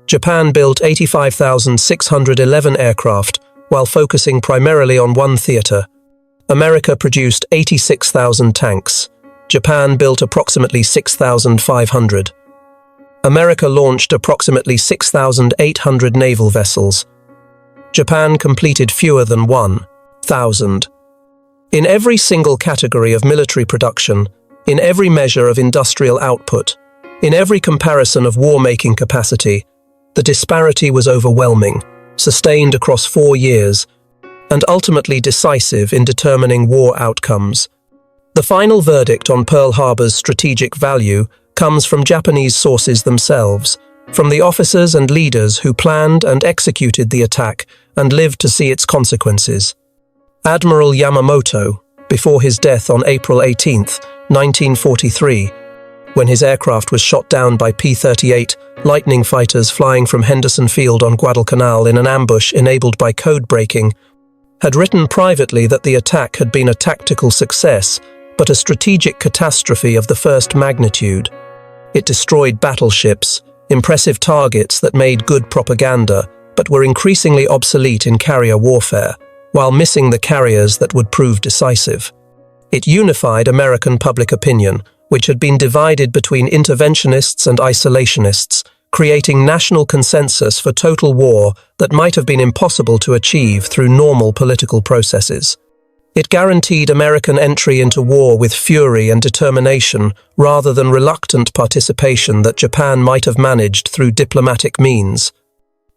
Japan built 85,611 aircraft while focusing primarily on one theater. America produced 86,000 tanks. Japan built approximately 6,500. America launched approximately 6,800 naval vessels. Japan completed fewer than 1,000. In every single category of military production, in every measure of industrial output, in every comparison of war-making capacity, the disparity was overwhelming, sustained across 4 years, and ultimately decisive in determining war outcomes. The final verdict on Pearl Harbor's strategic value comes from Japanese sources themselves, from the officers and leaders who planned and executed the attack and lived to see its consequences. Admiral Yamamoto, before his death on April 18, 1943, when his aircraft was shot down by P-38 Lightning fighters flying from Henderson Field on Guadalcanal in an ambush enabled by code breaking, had written privately that the attack had been a tactical success, but a strategic catastrophe of the first magnitude. It destroyed battleships, impressive targets that made good propaganda, but were increasingly obsolete in carrier warfare, while missing the carriers that would prove decisive. It unified American public opinion, which had been divided between interventionists and isolationists, creating national consensus for total war that might have been impossible to achieve through normal political processes. It guaranteed American entry into war with fury and determination rather than reluctant participation that Japan might have managed through diplomatic means.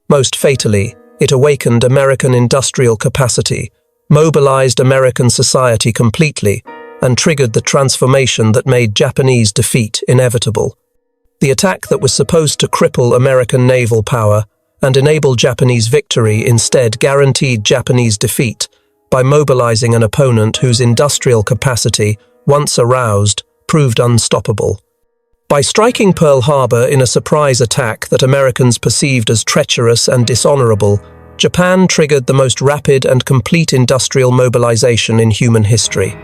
Most fatally, it awakened American industrial capacity, mobilized American society completely, and triggered the transformation that made Japanese defeat inevitable. The attack that was supposed to cripple American naval power and enable Japanese victory instead guaranteed Japanese defeat by mobilizing an opponent whose industrial capacity, once aroused, proved unstoppable. By striking Pearl Harbor in a surprise attack that Americans perceived as treacherous and dishonorable, Japan triggered the most rapid and complete industrial mobilization in human history.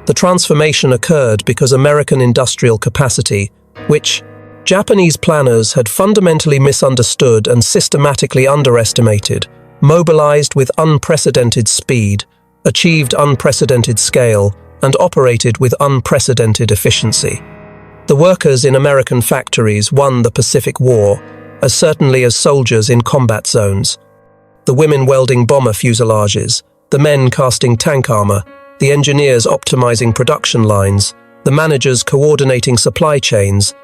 The transformation occurred because American industrial capacity, which Japanese planners had fundamentally misunderstood and systematically underestimated, mobilized with unprecedented speed, achieved unprecedented scale, and operated with unprecedented efficiency. The workers in American factories won the Pacific War, as certainly as soldiers in combat zones. The women welding bomber fuselages, the men casting tank armor, the engineers optimizing production lines, the managers coordinating supply chains.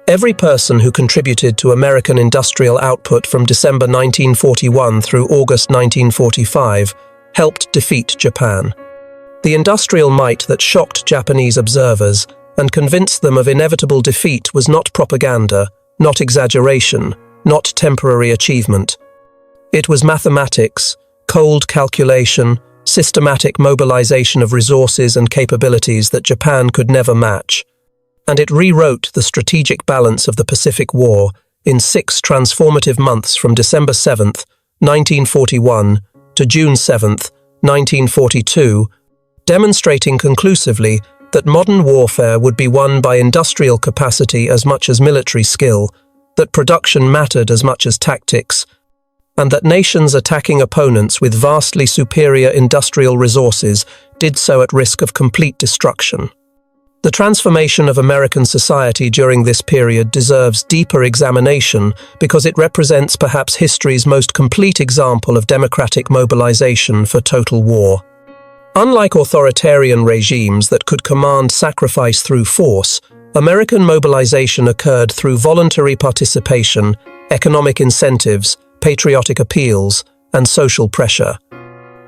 Every person who contributed to American industrial output from December 1941 through August 1945 helped defeat Japan. The industrial might that shocked Japanese observers and convinced them of inevitable defeat was not propaganda, not exaggeration, not temporary achievement. It was mathematics, cold calculation, systematic mobilization of resources and capabilities that Japan could never match. And it rewrote the strategic balance of the Pacific War in 6 transformative months from December 7, 1941 to June 7, 1942, demonstrating conclusively that modern warfare would be won by industrial capacity as much as military skill, that production mattered as much as tactics, and that nations attacking opponents with vastly superior industrial resources did so at risk of complete destruction. The transformation of American society during this period deserves deeper examination because it represents perhaps history's most complete example of democratic mobilization for total war. Unlike authoritarian regimes that could command sacrifice through force, American mobilization occurred through voluntary participation, economic incentives, patriotic appeals, and social pressure.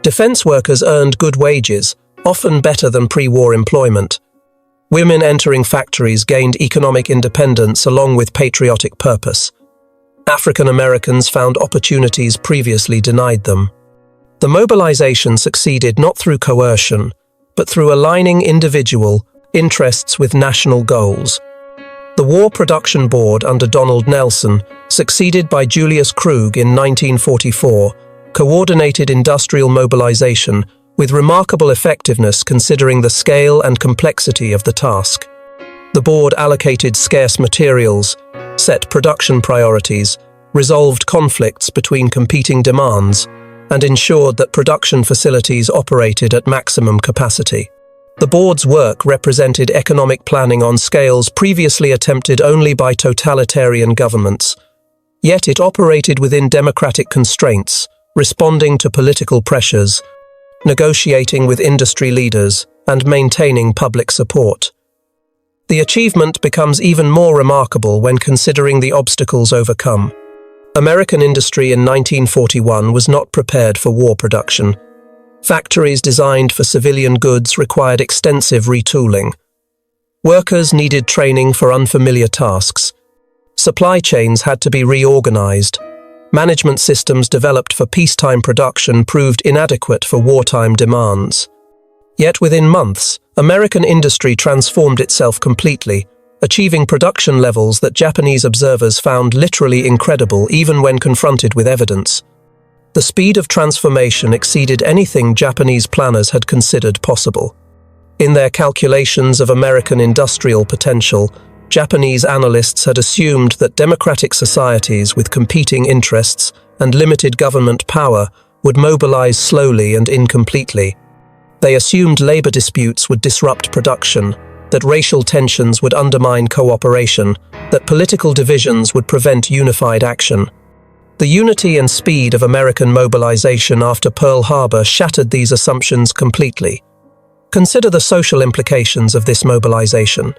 Defense workers earned good wages, often better than pre-war employment. Women entering factories gained economic independence along with patriotic purpose. African Americans found opportunities previously denied them. The mobilization succeeded not through coercion, but through aligning individual interests with national goals. The War Production Board under Donald Nelson, succeeded by Julius Krug in 1944, coordinated industrial mobilization with remarkable effectiveness considering the scale and complexity of the task. The board allocated scarce materials, set production priorities, resolved conflicts between competing demands, and ensured that production facilities operated at maximum capacity. The board's work represented economic planning on scales previously attempted only by totalitarian governments, yet it operated within democratic constraints, responding to political pressures, negotiating with industry leaders, and maintaining public support. The achievement becomes even more remarkable when considering the obstacles overcome. American industry in 1941 was not prepared for war production. Factories designed for civilian goods required extensive retooling. Workers needed training for unfamiliar tasks. Supply chains had to be reorganized. Management systems developed for peacetime production proved inadequate for wartime demands. Yet within months, American industry transformed itself completely, achieving production levels that Japanese observers found literally incredible even when confronted with evidence. The speed of transformation exceeded anything Japanese planners had considered possible. In their calculations of American industrial potential, Japanese analysts had assumed that democratic societies with competing interests and limited government power would mobilize slowly and incompletely. They assumed labor disputes would disrupt production, that racial tensions would undermine cooperation, that political divisions would prevent unified action. The unity and speed of American mobilization after Pearl Harbor shattered these assumptions completely. Consider the social implications of this mobilization.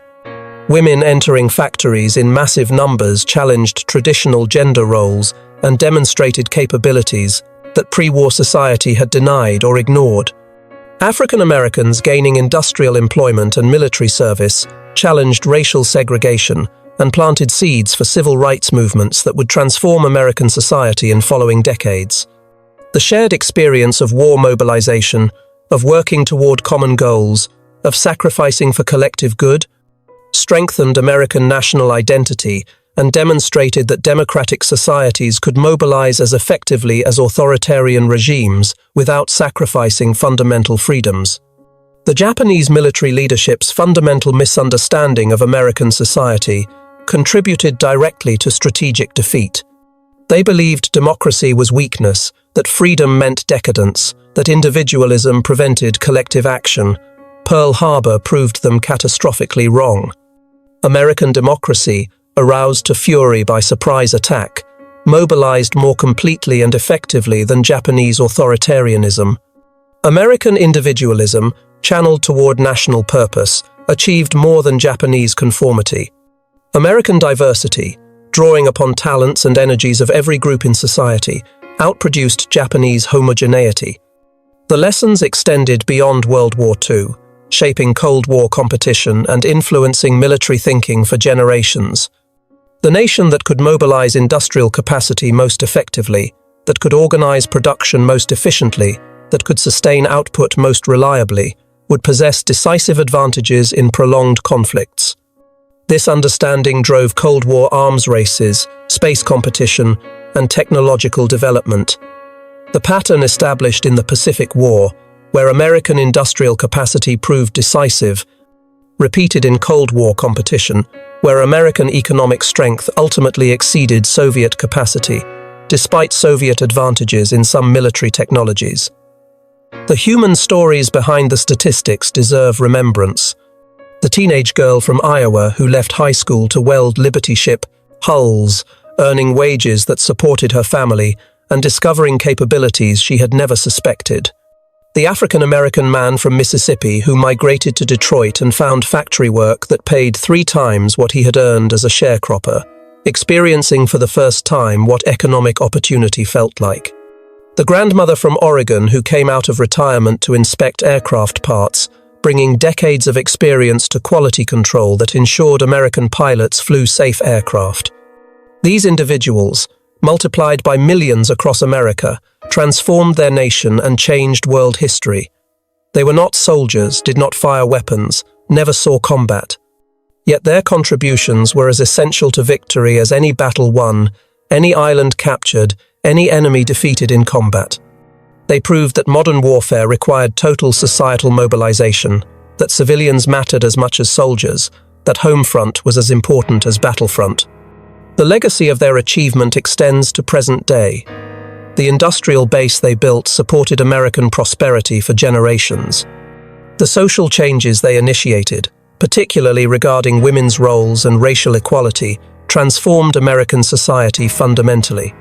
Women entering factories in massive numbers challenged traditional gender roles and demonstrated capabilities that pre-war society had denied or ignored. African Americans gaining industrial employment and military service challenged racial segregation and planted seeds for civil rights movements that would transform American society in following decades. The shared experience of war mobilization, of working toward common goals, of sacrificing for collective good, strengthened American national identity and demonstrated that democratic societies could mobilize as effectively as authoritarian regimes without sacrificing fundamental freedoms. The Japanese military leadership's fundamental misunderstanding of American society contributed directly to strategic defeat. They believed democracy was weakness, that freedom meant decadence, that individualism prevented collective action, Pearl Harbor proved them catastrophically wrong. American democracy, aroused to fury by surprise attack, mobilized more completely and effectively than Japanese authoritarianism. American individualism, channeled toward national purpose, achieved more than Japanese conformity. American diversity, drawing upon talents and energies of every group in society, outproduced Japanese homogeneity. The lessons extended beyond World War II, shaping Cold War competition and influencing military thinking for generations. The nation that could mobilize industrial capacity most effectively, that could organize production most efficiently, that could sustain output most reliably, would possess decisive advantages in prolonged conflicts. This understanding drove Cold War arms races, space competition, and technological development. The pattern established in the Pacific War, where American industrial capacity proved decisive, repeated in Cold War competition, where American economic strength ultimately exceeded Soviet capacity, despite Soviet advantages in some military technologies. The human stories behind the statistics deserve remembrance. The teenage girl from Iowa who left high school to weld Liberty ship hulls, earning wages that supported her family and discovering capabilities she had never suspected. The African-American man from Mississippi who migrated to Detroit and found factory work that paid 3 times what he had earned as a sharecropper, experiencing for the first time what economic opportunity felt like. The grandmother from Oregon who came out of retirement to inspect aircraft parts, bringing decades of experience to quality control that ensured American pilots flew safe aircraft. These individuals, multiplied by millions across America, transformed their nation and changed world history. They were not soldiers, did not fire weapons, never saw combat. Yet their contributions were as essential to victory as any battle won, any island captured, any enemy defeated in combat. They proved that modern warfare required total societal mobilization, that civilians mattered as much as soldiers, that home front was as important as battlefront. The legacy of their achievement extends to present day. The industrial base they built supported American prosperity for generations. The social changes they initiated, particularly regarding women's roles and racial equality, transformed American society fundamentally.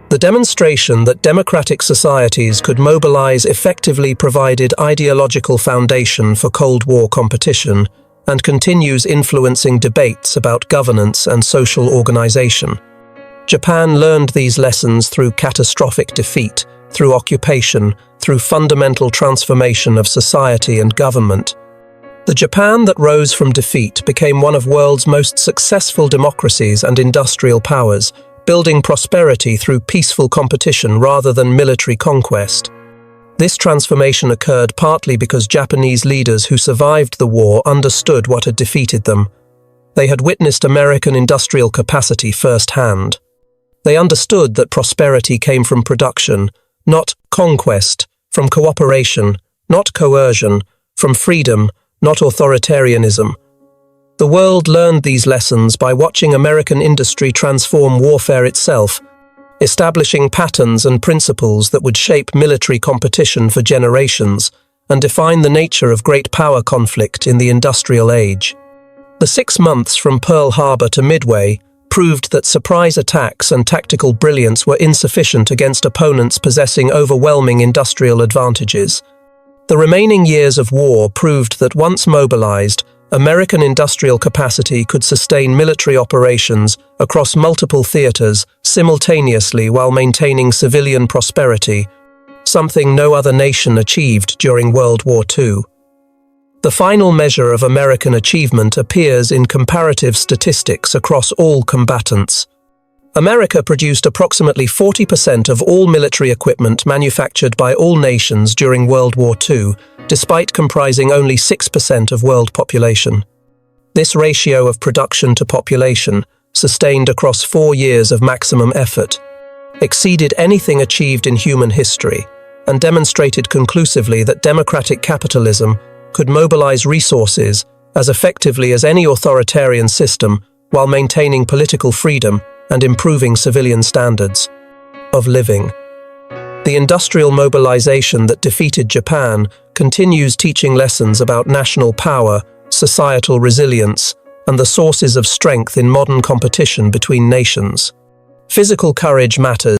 The demonstration that democratic societies could mobilize effectively provided ideological foundation for Cold War competition and continues influencing debates about governance and social organization. Japan learned these lessons through catastrophic defeat, through occupation, through fundamental transformation of society and government. The Japan that rose from defeat became one of the world's most successful democracies and industrial powers, building prosperity through peaceful competition rather than military conquest. This transformation occurred partly because Japanese leaders who survived the war understood what had defeated them. They had witnessed American industrial capacity firsthand. They understood that prosperity came from production, not conquest, from cooperation, not coercion, from freedom, not authoritarianism. The world learned these lessons by watching American industry transform warfare itself, establishing patterns and principles that would shape military competition for generations and define the nature of great power conflict in the industrial age. The 6 months from Pearl Harbor to Midway proved that surprise attacks and tactical brilliance were insufficient against opponents possessing overwhelming industrial advantages. The remaining years of war proved that once mobilized, American industrial capacity could sustain military operations across multiple theaters simultaneously while maintaining civilian prosperity, something no other nation achieved during World War II. The final measure of American achievement appears in comparative statistics across all combatants. America produced approximately 40% of all military equipment manufactured by all nations during World War II, despite comprising only 6% of world population. This ratio of production to population, sustained across 4 years of maximum effort, exceeded anything achieved in human history and demonstrated conclusively that democratic capitalism could mobilize resources as effectively as any authoritarian system while maintaining political freedom and improving civilian standards of living. The industrial mobilization that defeated Japan continues teaching lessons about national power, societal resilience, and the sources of strength in modern competition between nations. Physical courage matters.